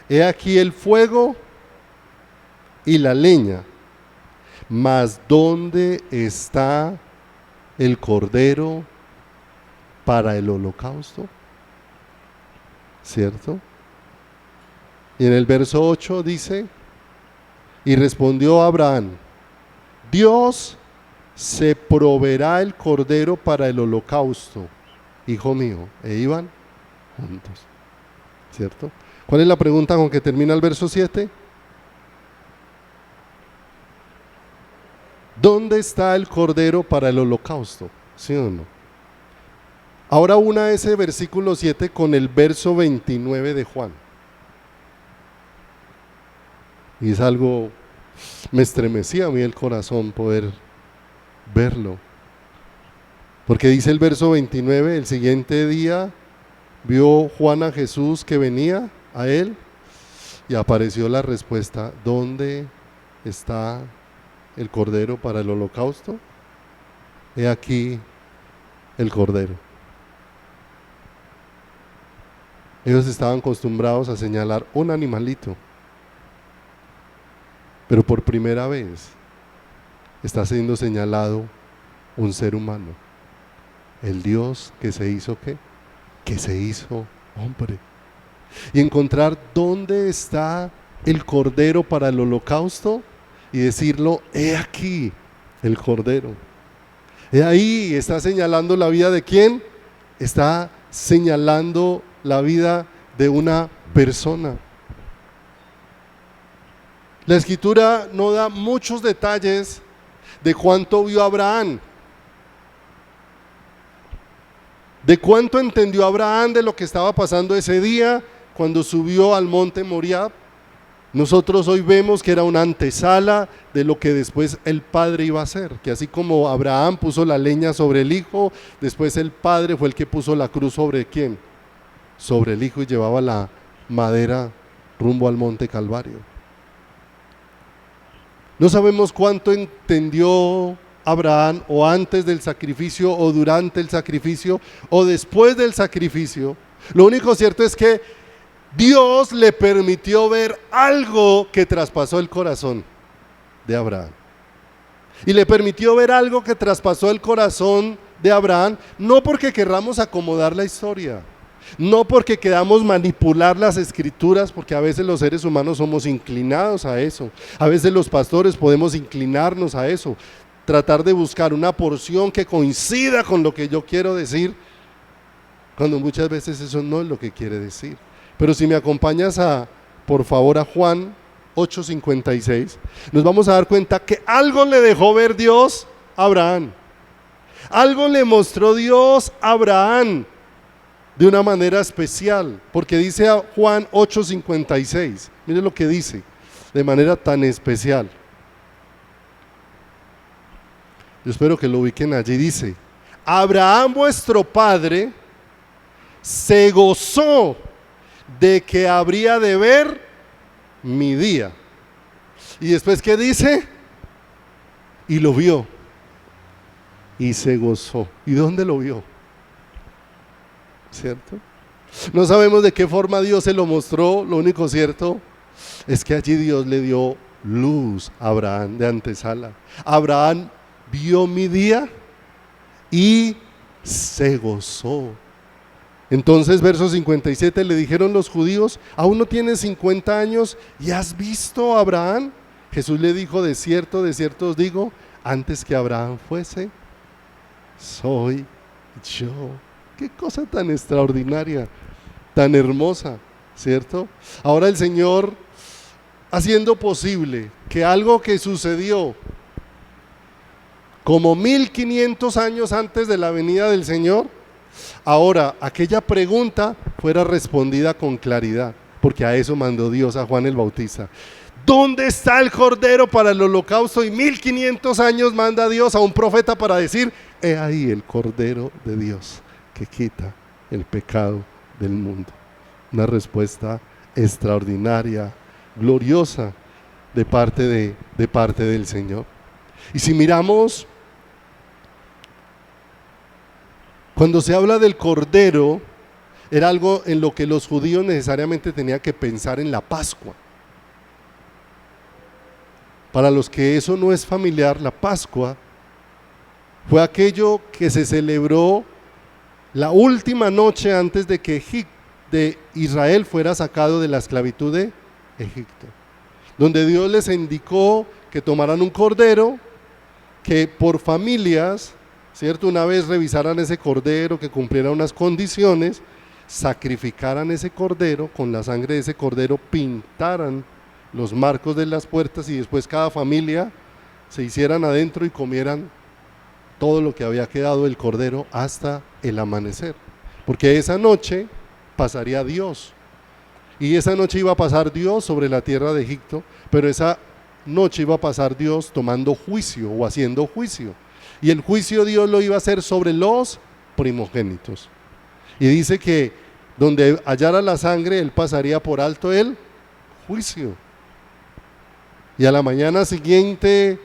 he aquí el fuego y la leña, mas ¿dónde está el cordero para el holocausto? ¿Cierto? Y en el verso 8 dice: y respondió Abraham: Dios se proveerá el cordero para el holocausto, hijo mío. E iban juntos. ¿Cierto? ¿Cuál es la pregunta con que termina el verso 7? ¿Dónde está el cordero para el holocausto? ¿Sí o no? Ahora una ese versículo 7 con el verso 29 de Juan. Y es algo, me estremecía a mí el corazón poder verlo. Porque dice el verso 29, el siguiente día vio Juan a Jesús que venía a él y apareció la respuesta: ¿dónde está el cordero para el holocausto? He aquí el cordero. Ellos estaban acostumbrados a señalar un animalito, pero por primera vez está siendo señalado un ser humano, el Dios que se hizo ¿qué? Que se hizo hombre. Y encontrar dónde está el cordero para el holocausto y decirlo: he aquí el cordero. He ahí, está señalando la vida de ¿quién? Está señalando la vida de una persona. La escritura no da muchos detalles de cuánto vio Abraham, de cuánto entendió Abraham de lo que estaba pasando ese día cuando subió al monte Moriah. Nosotros hoy vemos que era una antesala de lo que después el Padre iba a hacer, que así como Abraham puso la leña sobre el hijo, después el Padre fue el que puso la cruz sobre ¿quién? Sobre el hijo, y llevaba la madera rumbo al monte Calvario. No sabemos cuánto entendió Abraham, o antes del sacrificio, o durante el sacrificio, o después del sacrificio. Lo único cierto es que Dios le permitió ver algo que traspasó el corazón de Abraham. Y le permitió ver algo que traspasó el corazón de Abraham, no porque querramos acomodar la historia, no porque queramos manipular las escrituras, porque a veces los seres humanos somos inclinados a eso, a veces los pastores podemos inclinarnos a eso, tratar de buscar una porción que coincida con lo que yo quiero decir, cuando muchas veces eso no es lo que quiere decir. Pero si me acompañas por favor a Juan 8:56, nos vamos a dar cuenta que algo le dejó ver Dios a Abraham, algo le mostró Dios a Abraham de una manera especial, porque dice a Juan 8:56, mire lo que dice de manera tan especial. Yo espero que lo ubiquen allí. Dice: Abraham vuestro padre se gozó de que habría de ver mi día. Y después, ¿qué dice? Y lo vio. Y se gozó. ¿Y dónde lo vio? ¿Cierto? No sabemos de qué forma Dios se lo mostró. Lo único cierto es que allí Dios le dio luz a Abraham de antesala. Abraham vio mi día y se gozó. Entonces, verso 57, le dijeron los judíos: ¿aún no tienes 50 años y has visto a Abraham? Jesús le dijo: de cierto os digo, antes que Abraham fuese, soy yo. Qué cosa tan extraordinaria, tan hermosa, ¿cierto? Ahora el Señor, haciendo posible que algo que sucedió como 1500 años antes de la venida del Señor, ahora aquella pregunta fuera respondida con claridad, porque a eso mandó Dios a Juan el Bautista. ¿Dónde está el cordero para el holocausto? Y 1500 años manda Dios a un profeta para decir: he ahí el cordero de Dios que quita el pecado del mundo. Una respuesta extraordinaria, gloriosa de parte del Señor. Y si miramos, cuando se habla del cordero, era algo en lo que los judíos necesariamente tenían que pensar en la Pascua. Para los que eso no es familiar, la Pascua fue aquello que se celebró la última noche antes de que Israel fuera sacado de la esclavitud de Egipto, donde Dios les indicó que tomaran un cordero, que por familias, ¿cierto?, una vez revisaran ese cordero, que cumpliera unas condiciones, sacrificaran ese cordero, con la sangre de ese cordero pintaran los marcos de las puertas, y después cada familia se hicieran adentro y comieran todo lo que había quedado del cordero hasta el amanecer, porque esa noche pasaría Dios, y esa noche iba a pasar Dios sobre la tierra de Egipto, pero esa noche iba a pasar Dios tomando juicio o haciendo juicio, y el juicio Dios lo iba a hacer sobre los primogénitos, y dice que donde hallara la sangre, Él pasaría por alto el juicio. Y a la mañana siguiente,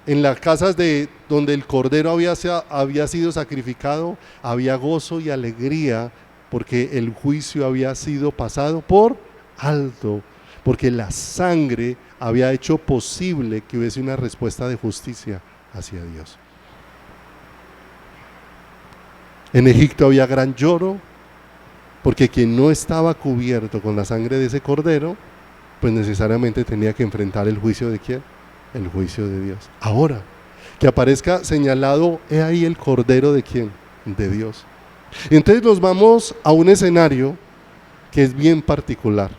en las casas donde el cordero había sido sacrificado, había gozo y alegría, porque el juicio había sido pasado por alto, porque la sangre había hecho posible que hubiese una respuesta de justicia hacia Dios. En Egipto había gran lloro, porque quien no estaba cubierto con la sangre de ese cordero, pues necesariamente tenía que enfrentar el juicio de ¿quién? El juicio de Dios. Ahora, que aparezca señalado: he ahí el cordero de ¿quién? De Dios. Y entonces nos vamos a un escenario que es bien particular,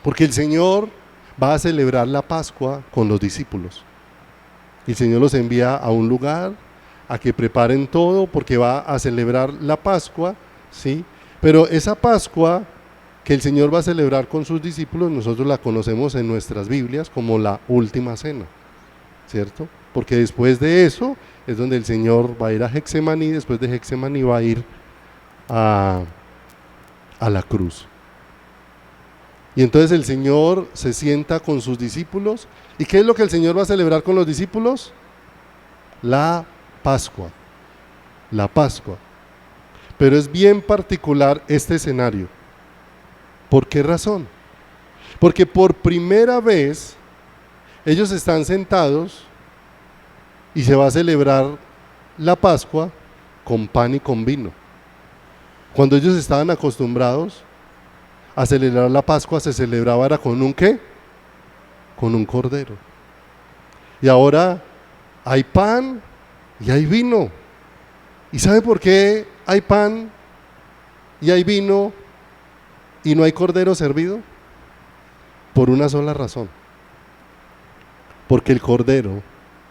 porque el Señor va a celebrar la Pascua con los discípulos. El Señor los envía a un lugar a que preparen todo, porque va a celebrar la Pascua, ¿sí? Pero esa Pascua que el Señor va a celebrar con sus discípulos, nosotros la conocemos en nuestras Biblias como la última cena, ¿cierto? Porque después de eso es donde el Señor va a ir a Getsemaní, después de Getsemaní va a ir a la cruz. Y entonces el Señor se sienta con sus discípulos. ¿Y qué es lo que el Señor va a celebrar con los discípulos? La Pascua. La Pascua. Pero es bien particular este escenario. ¿Por qué razón? Porque por primera vez ellos están sentados y se va a celebrar la Pascua con pan y con vino. Cuando ellos estaban acostumbrados a celebrar la Pascua, se celebraba era con un ¿qué? Con un cordero. Y ahora hay pan y hay vino. ¿Y sabe por qué hay pan y hay vino y no hay cordero servido? Por una sola razón: porque el cordero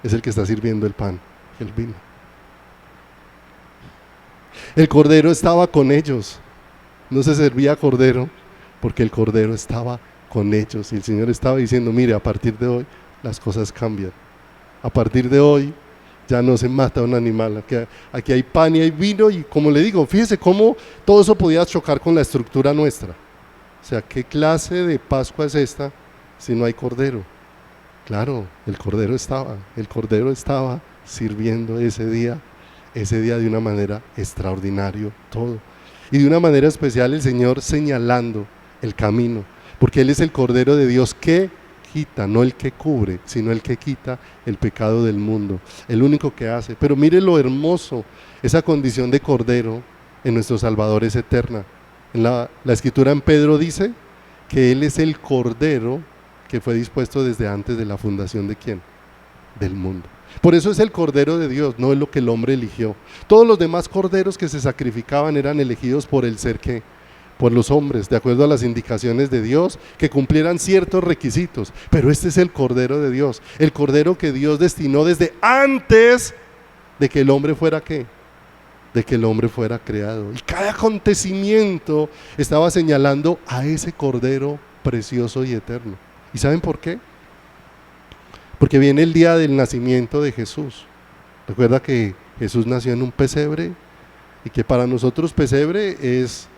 es el que está sirviendo el pan y el vino. El cordero estaba con ellos, no se servía cordero, porque el cordero estaba con ellos, y el Señor estaba diciendo: mire, a partir de hoy las cosas cambian. A partir de hoy ya no se mata un animal, aquí hay pan y hay vino, y como le digo, fíjese cómo todo eso podía chocar con la estructura nuestra. O sea, ¿qué clase de Pascua es esta si no hay cordero? Claro, el cordero estaba sirviendo ese día de una manera extraordinaria, todo. Y de una manera especial el Señor señalando el camino, porque Él es el Cordero de Dios que quita, no el que cubre, sino el que quita el pecado del mundo, el único que hace. Pero mire lo hermoso, esa condición de Cordero en nuestro Salvador es eterna. En la Escritura en Pedro dice que Él es el Cordero que fue dispuesto desde antes de la fundación ¿de quién? Del mundo. Por eso es el Cordero de Dios, no es lo que el hombre eligió. Todos los demás corderos que se sacrificaban eran elegidos por el ser que, por los hombres, de acuerdo a las indicaciones de Dios, que cumplieran ciertos requisitos. Pero este es el Cordero de Dios, el Cordero que Dios destinó desde antes de que el hombre fuera ¿qué? De que el hombre fuera creado. Y cada acontecimiento estaba señalando a ese Cordero precioso y eterno. ¿Y saben por qué? Porque viene el día del nacimiento de Jesús. Recuerda que Jesús nació en un pesebre, y que para nosotros pesebre es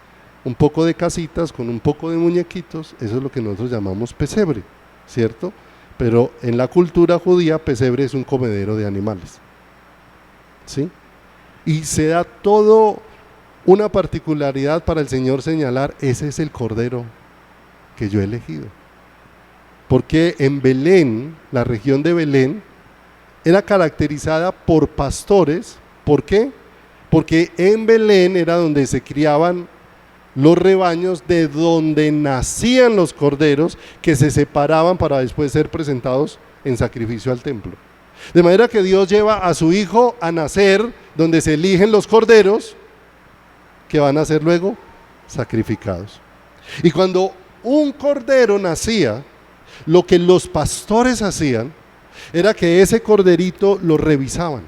un poco de casitas con un poco de muñequitos. Eso es lo que nosotros llamamos pesebre, ¿cierto? Pero en la cultura judía pesebre es un comedero de animales, ¿sí? Y se da todo una particularidad para el Señor señalar: ese es el Cordero que yo he elegido. Porque en Belén, la región de Belén, era caracterizada por pastores. ¿Por qué? Porque en Belén era donde se criaban los rebaños, de donde nacían los corderos que se separaban para después ser presentados en sacrificio al templo. De manera que Dios lleva a su hijo a nacer donde se eligen los corderos que van a ser luego sacrificados. Y cuando un cordero nacía, lo que los pastores hacían era que ese corderito lo revisaban,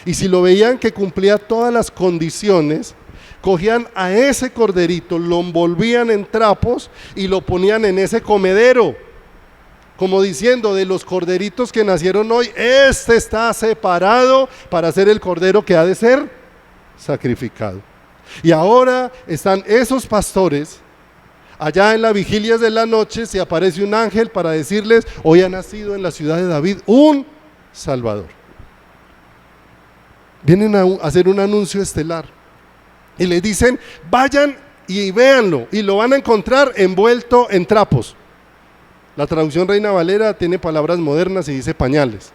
y si lo veían que cumplía todas las condiciones, cogían a ese corderito, lo envolvían en trapos y lo ponían en ese comedero, como diciendo: de los corderitos que nacieron hoy, este está separado para ser el cordero que ha de ser sacrificado. Y ahora están esos pastores allá en las vigilias de la noche, se aparece un ángel para decirles: hoy ha nacido en la ciudad de David un Salvador. Vienen a hacer un anuncio estelar y les dicen: vayan y véanlo, y lo van a encontrar envuelto en trapos. La traducción Reina Valera tiene palabras modernas y dice pañales,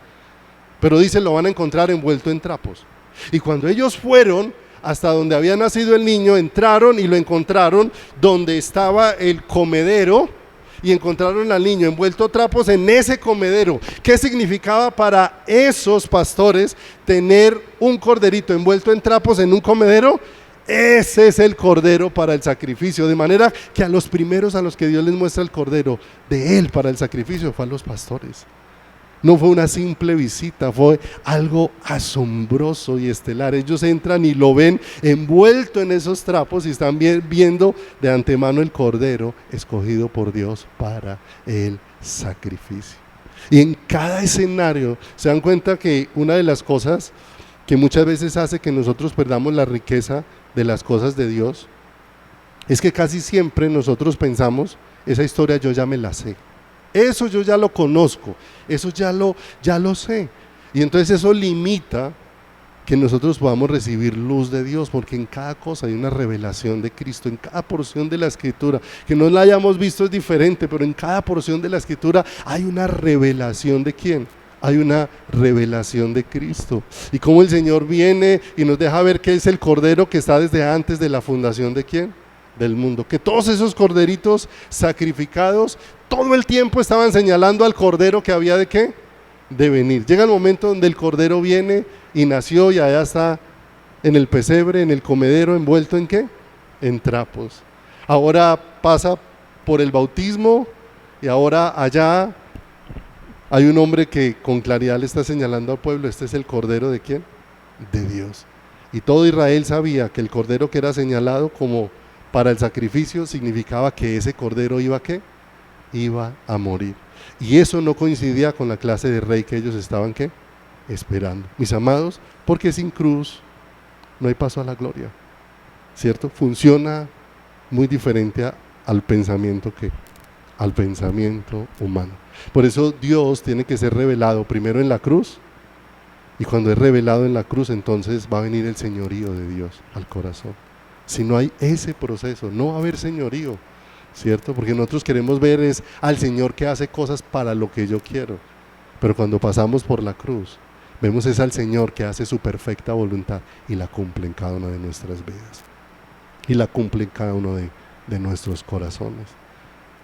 pero dice: lo van a encontrar envuelto en trapos. Y cuando ellos fueron hasta donde había nacido el niño, entraron y lo encontraron donde estaba el comedero, y encontraron al niño envuelto trapos en ese comedero. ¿Qué significaba para esos pastores tener un corderito envuelto en trapos en un comedero? Ese es el cordero para el sacrificio. De manera que a los primeros a los que Dios les muestra el cordero de él para el sacrificio fue a los pastores. No fue una simple visita, fue algo asombroso y estelar. Ellos entran y lo ven envuelto en esos trapos y están viendo de antemano el cordero escogido por Dios para el sacrificio. Y en cada escenario se dan cuenta que una de las cosas que muchas veces hace que nosotros perdamos la riqueza de las cosas de Dios es que casi siempre nosotros pensamos: esa historia yo ya me la sé, eso yo ya lo conozco, eso ya lo sé. Y entonces eso limita que nosotros podamos recibir luz de Dios, porque en cada cosa hay una revelación de Cristo, en cada porción de la Escritura. Que no la hayamos visto es diferente, pero en cada porción de la Escritura hay una revelación ¿de quién? Hay una revelación de Cristo. Y cómo el Señor viene y nos deja ver que es el Cordero que está desde antes de la fundación ¿de quién? Del mundo. Que todos esos corderitos sacrificados todo el tiempo estaban señalando al Cordero que había ¿de qué? De venir. Llega el momento donde el Cordero viene y nació, y allá está en el pesebre, en el comedero, envuelto ¿en qué? En trapos. Ahora pasa por el bautismo, y ahora allá hay un hombre que con claridad le está señalando al pueblo: este es el Cordero ¿de quién? De Dios. Y todo Israel sabía que el Cordero que era señalado como para el sacrificio significaba que ese Cordero iba ¿a qué? Iba a morir. Y eso no coincidía con la clase de rey que ellos estaban ¿qué? esperando. Mis amados, porque sin cruz no hay paso a la gloria, ¿cierto? Funciona muy diferente al pensamiento humano. Por eso Dios tiene que ser revelado primero en la cruz, y cuando es revelado en la cruz, entonces va a venir el señorío de Dios al corazón. Si no hay ese proceso, no va a haber señorío, ¿cierto? Porque nosotros queremos ver es al Señor que hace cosas para lo que yo quiero, pero cuando pasamos por la cruz, vemos es al Señor que hace su perfecta voluntad y la cumple en cada una de nuestras vidas, y la cumple en cada uno de nuestros corazones,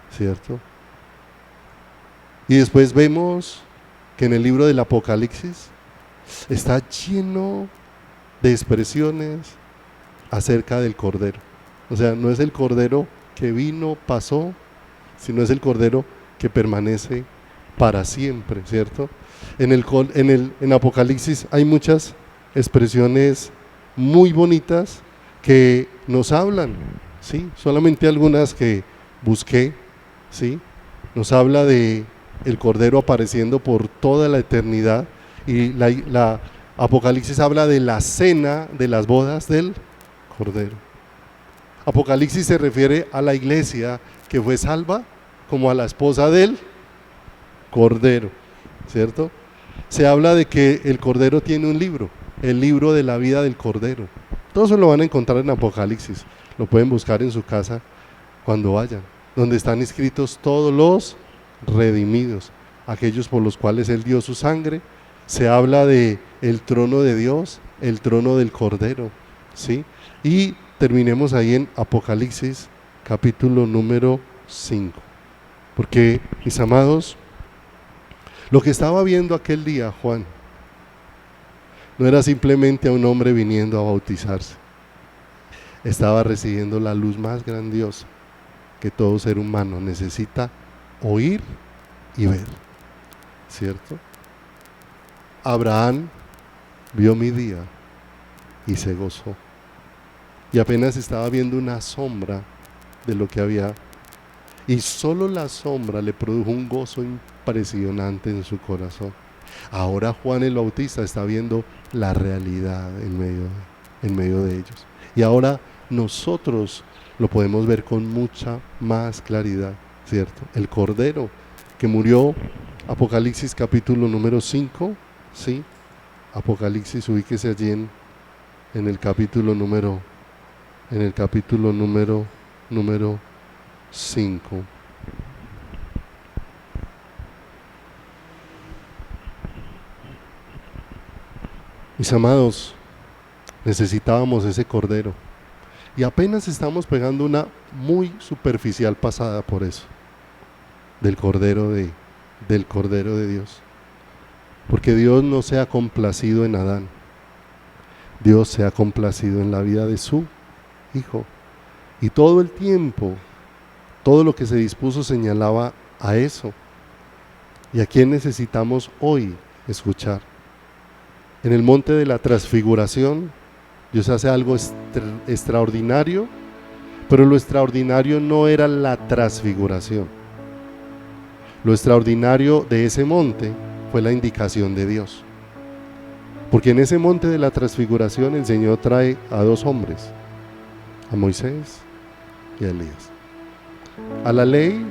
¿cierto? Y después vemos que en el libro del Apocalipsis está lleno de expresiones acerca del Cordero. O sea, no es el Cordero que vino, pasó, sino es el Cordero que permanece para siempre, ¿cierto? En Apocalipsis hay muchas expresiones muy bonitas que nos hablan, ¿sí? Solamente algunas que busqué, ¿sí? Nos habla de el Cordero apareciendo por toda la eternidad, y la Apocalipsis habla de la cena de las bodas del Cordero. Apocalipsis se refiere a la iglesia que fue salva como a la esposa del Cordero, ¿cierto? Se habla de que el Cordero tiene un libro, el libro de la vida del Cordero. Todo eso lo van a encontrar en Apocalipsis, lo pueden buscar en su casa cuando vayan, donde están escritos todos los redimidos, aquellos por los cuales Él dio su sangre. Se habla de el trono de Dios, el trono del Cordero, ¿sí? Y terminemos ahí en Apocalipsis capítulo número 5, porque, mis amados, lo que estaba viendo aquel día Juan no era simplemente a un hombre viniendo a bautizarse, estaba recibiendo la luz más grandiosa que todo ser humano necesita oír y ver, ¿cierto? Abraham vio mi día y se gozó, y apenas estaba viendo una sombra de lo que había, y solo la sombra le produjo un gozo impresionante en su corazón. Ahora Juan el Bautista está viendo la realidad en medio de ellos, y ahora nosotros lo podemos ver con mucha más claridad, ¿cierto? El Cordero que murió, Apocalipsis capítulo número 5, ¿sí? Apocalipsis, ubíquese allí en el capítulo número 5. Mis amados, necesitábamos ese Cordero, y apenas estamos pegando una muy superficial pasada por eso, del Cordero de Dios. Porque Dios no se ha complacido en Adán, Dios se ha complacido en la vida de su Hijo, y todo el tiempo, todo lo que se dispuso señalaba a eso. ¿Y a quién necesitamos hoy escuchar? En el monte de la transfiguración, Dios hace algo extraordinario, pero lo extraordinario no era la transfiguración. Lo extraordinario de ese monte fue la indicación de Dios. Porque en ese monte de la transfiguración el Señor trae a dos hombres, a Moisés y a Elías. A la ley,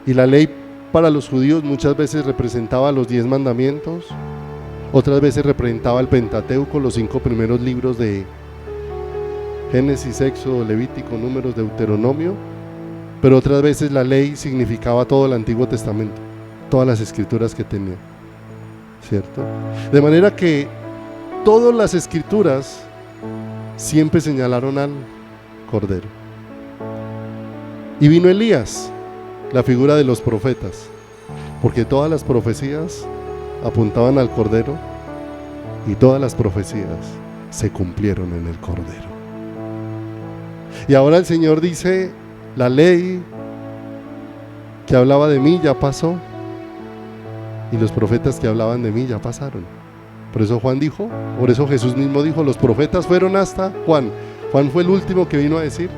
y la ley para los judíos muchas veces representaba los 10 mandamientos, otras veces representaba el Pentateuco, los 5 primeros libros de Génesis, Éxodo, Levítico, Números, Deuteronomio, pero otras veces la ley significaba todo el Antiguo Testamento, todas las escrituras que tenía, ¿cierto? De manera que todas las escrituras siempre señalaron al Cordero. Y vino Elías, la figura de los profetas, porque todas las profecías apuntaban al Cordero, y todas las profecías se cumplieron en el Cordero. Y ahora el Señor dice, la ley que hablaba de mí ya pasó, y los profetas que hablaban de mí ya pasaron. Por eso Juan dijo, por eso Jesús mismo dijo, los profetas fueron hasta Juan. Juan fue el último que vino a decir,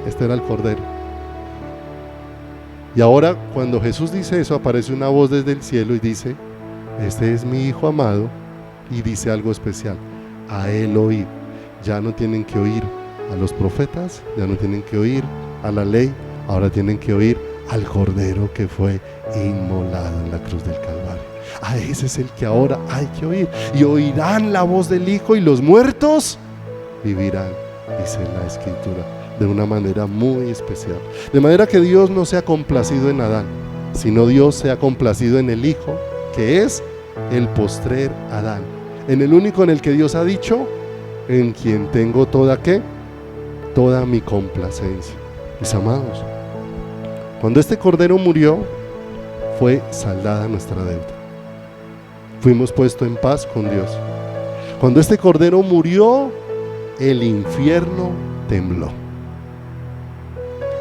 este era el Cordero. Y ahora cuando Jesús dice eso, aparece una voz desde el cielo y dice, este es mi hijo amado, y dice algo especial: a él oíd. Ya no tienen que oír a los profetas, ya no tienen que oír a la ley, ahora tienen que oír al Cordero que fue inmolado en la cruz del Calvario. A ese es el que ahora hay que oír. Y oirán la voz del Hijo, y los muertos vivirán, dice la Escritura, de una manera muy especial. De manera que Dios no se ha complacido en Adán, sino Dios se ha complacido en el Hijo, que es el postrer Adán, en el único en el que Dios ha dicho: en quien tengo toda mi complacencia. Mis amados, cuando este Cordero murió, fue saldada nuestra deuda. Fuimos puestos en paz con Dios. Cuando este Cordero murió, el infierno tembló.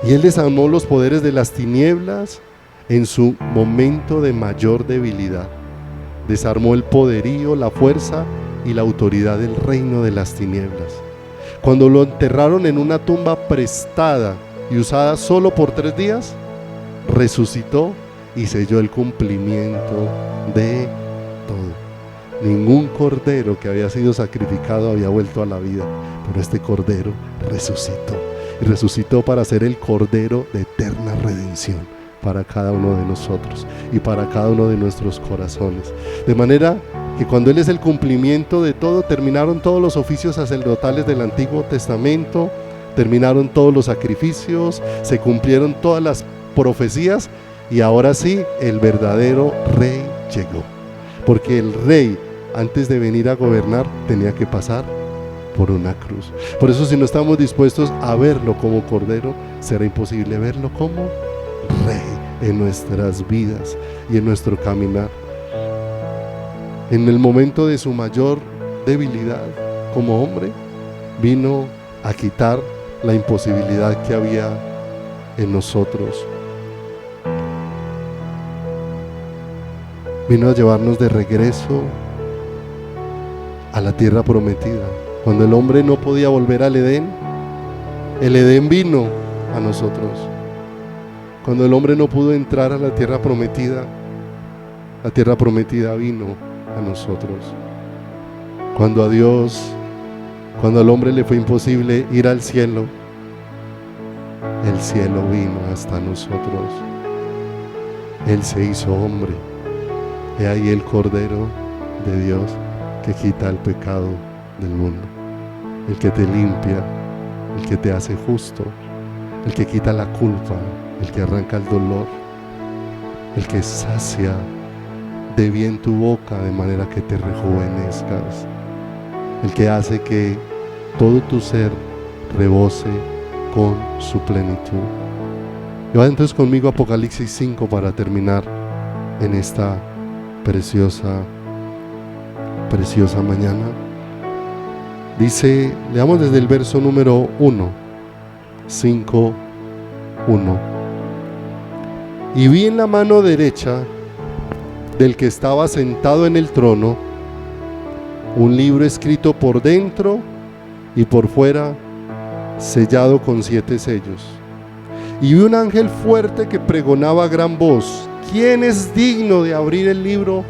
Y Él desarmó los poderes de las tinieblas en su momento de mayor debilidad. Desarmó el poderío, la fuerza y la autoridad del reino de las tinieblas. Cuando lo enterraron en una tumba prestada y usada solo por 3 días, resucitó y selló el cumplimiento de todo. Ningún cordero que había sido sacrificado había vuelto a la vida, pero este cordero resucitó, y resucitó para ser el cordero de eterna redención para cada uno de nosotros y para cada uno de nuestros corazones. De manera que cuando Él es el cumplimiento de todo, terminaron todos los oficios sacerdotales del Antiguo Testamento, terminaron todos los sacrificios, se cumplieron todas las profecías, y ahora sí, el verdadero Rey llegó. Porque el Rey, antes de venir a gobernar, tenía que pasar por una cruz. Por eso, si no estamos dispuestos a verlo como Cordero, será imposible verlo como Rey en nuestras vidas y en nuestro caminar. En el momento de su mayor debilidad como hombre, vino a quitar la imposibilidad que había en nosotros. Vino a llevarnos de regreso a la tierra prometida. Cuando el hombre no podía volver al Edén, el Edén vino a nosotros. Cuando el hombre no pudo entrar a la tierra prometida, la tierra prometida vino a nosotros. Cuando al hombre le fue imposible ir al cielo, el cielo vino hasta nosotros. Él se hizo hombre. He ahí el Cordero de Dios que quita el pecado del mundo, el que te limpia, el que te hace justo, el que quita la culpa, el que arranca el dolor, el que sacia de bien tu boca de manera que te rejuvenezcas, el que hace que todo tu ser rebose con su plenitud. Y va entonces conmigo a Apocalipsis 5 para terminar en esta preciosa mañana. Dice, leamos desde el verso número 1, 5, 1. Y vi en la mano derecha del que estaba sentado en el trono un libro escrito por dentro y por fuera, sellado con 7 sellos. Y vi un ángel fuerte que pregonaba a gran voz: ¿quién es digno de abrir el libro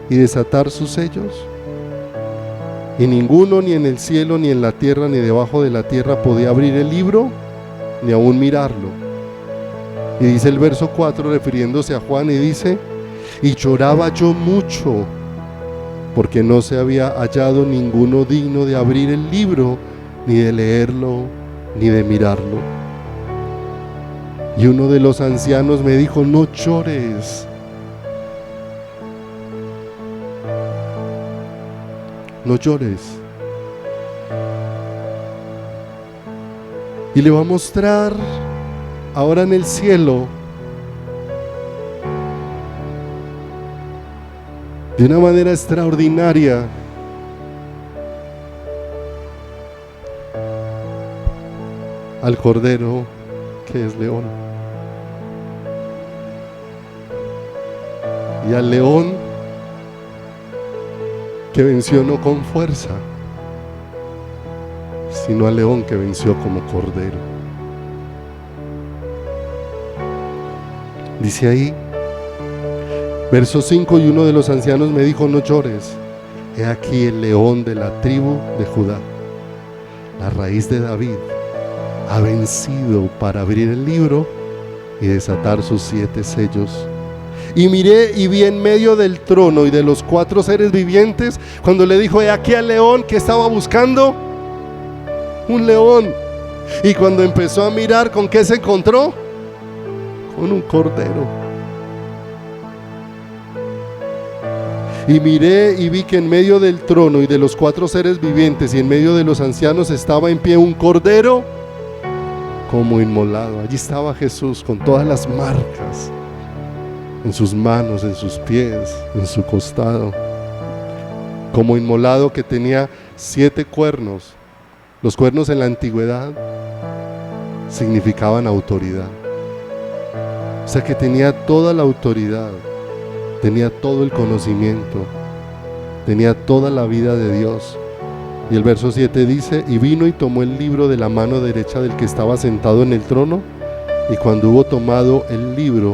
y desatar sus sellos? Y ninguno, ni en el cielo, ni en la tierra, ni debajo de la tierra, podía abrir el libro, ni aún mirarlo. Y dice el verso 4, refiriéndose a Juan, y dice: y lloraba yo mucho, porque no se había hallado ninguno digno de abrir el libro, ni de leerlo, ni de mirarlo. Y uno de los ancianos me dijo: no llores. No llores. Y le va a mostrar ahora en el cielo, de una manera extraordinaria, al Cordero que es león, y al león que venció no con fuerza, sino al león que venció como Cordero. Dice ahí: Verso 5, y uno de los ancianos me dijo: no llores, he aquí el león de la tribu de Judá, la raíz de David, ha vencido para abrir el libro y desatar sus 7 sellos. Y miré y vi en medio del trono y de los 4 seres vivientes, cuando le dijo: he aquí al león, que estaba buscando un león. Y cuando empezó a mirar, ¿con qué se encontró? Con un cordero. Y miré y vi que en medio del trono y de los 4 seres vivientes y en medio de los ancianos estaba en pie un cordero como inmolado. Allí estaba Jesús con todas las marcas en sus manos, en sus pies, en su costado, como inmolado, que tenía 7 cuernos. Los cuernos en la antigüedad significaban autoridad. O sea que tenía toda la autoridad, tenía todo el conocimiento, tenía toda la vida de Dios. Y el verso 7 dice: y vino y tomó el libro de la mano derecha del que estaba sentado en el trono, y cuando hubo tomado el libro,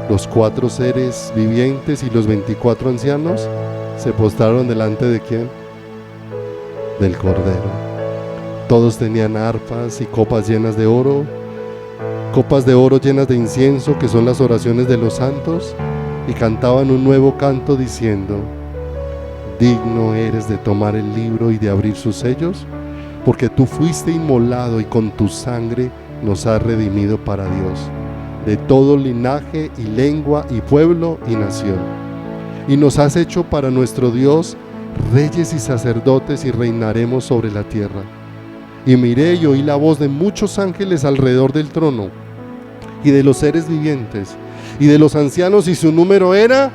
los 4 seres vivientes y los 24 ancianos se postraron delante de ¿quién? Del Cordero. Todos tenían arpas y copas llenas de oro, copas de oro llenas de incienso, que son las oraciones de los santos, y cantaban un nuevo canto diciendo: digno eres de tomar el libro y de abrir sus sellos, porque tú fuiste inmolado y con tu sangre nos has redimido para Dios, de todo linaje y lengua y pueblo y nación, y nos has hecho para nuestro Dios reyes y sacerdotes, y reinaremos sobre la tierra. Y miré y oí la voz de muchos ángeles alrededor del trono, y de los seres vivientes, y de los ancianos, y su número era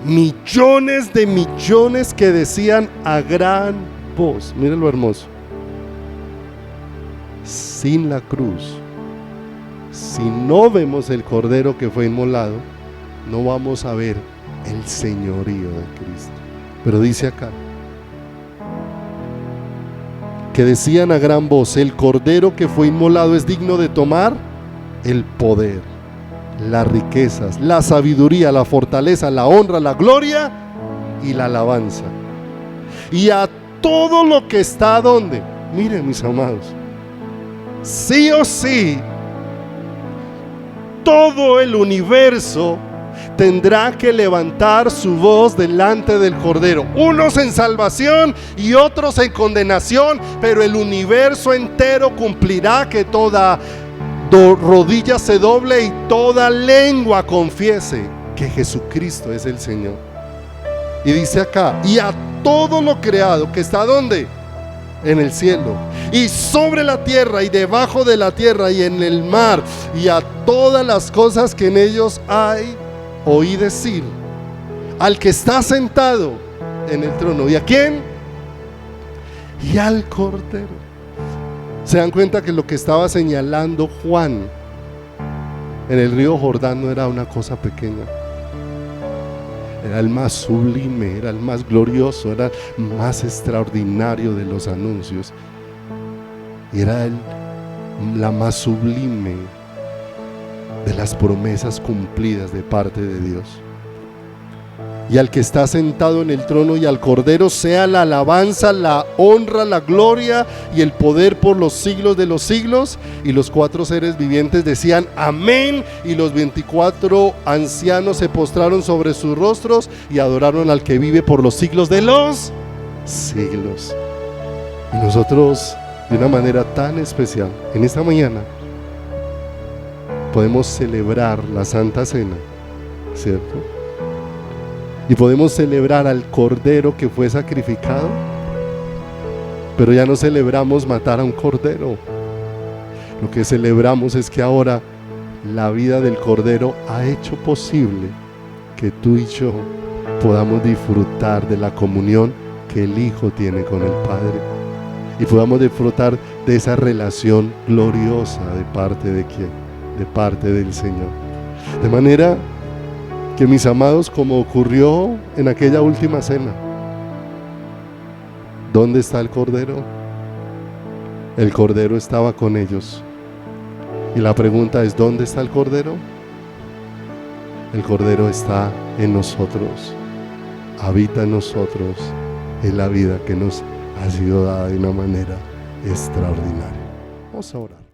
millones de millones, que decían a gran voz, miren lo hermoso: sin la cruz, si no vemos el Cordero que fue inmolado, no vamos a ver el señorío de Cristo. Pero dice acá que decían a gran voz: el Cordero que fue inmolado es digno de tomar el poder, las riquezas, la sabiduría, la fortaleza, la honra, la gloria y la alabanza. Y a todo lo que está donde, miren mis amados, sí o sí, todo el universo tendrá que levantar su voz delante del Cordero, unos en salvación y otros en condenación, pero el universo entero cumplirá que toda rodilla se doble y toda lengua confiese que Jesucristo es el Señor. Y dice acá: y a todo lo creado que está ¿dónde? En el cielo y sobre la tierra y debajo de la tierra y en el mar, y a todas las cosas que en ellos hay, oí decir al que está sentado en el trono. ¿Y a quién? Y al Cordero. ¿Se dan cuenta que lo que estaba señalando Juan en el río Jordán no era una cosa pequeña? Era el más sublime, era el más glorioso, era el más extraordinario de los anuncios, y era la más sublime de las promesas cumplidas de parte de Dios. Y al que está sentado en el trono y al Cordero sea la alabanza, la honra, la gloria y el poder por los siglos de los siglos. Y los 4 seres vivientes decían amén, y los 24 ancianos se postraron sobre sus rostros y adoraron al que vive por los siglos de los siglos. Y nosotros, de una manera tan especial, en esta mañana podemos celebrar la Santa Cena, ¿cierto? Y podemos celebrar al Cordero que fue sacrificado, pero ya no celebramos matar a un cordero. Lo que celebramos es que ahora la vida del Cordero ha hecho posible que tú y yo podamos disfrutar de la comunión que el Hijo tiene con el Padre, y podamos disfrutar de esa relación gloriosa de parte de ¿quién? De parte del Señor. De manera que, mis amados, como ocurrió en aquella última cena, ¿dónde está el Cordero? El Cordero estaba con ellos. Y la pregunta es: ¿dónde está el Cordero? El Cordero está en nosotros, habita en nosotros, es la vida que nos ha sido dada de una manera extraordinaria. Vamos a orar.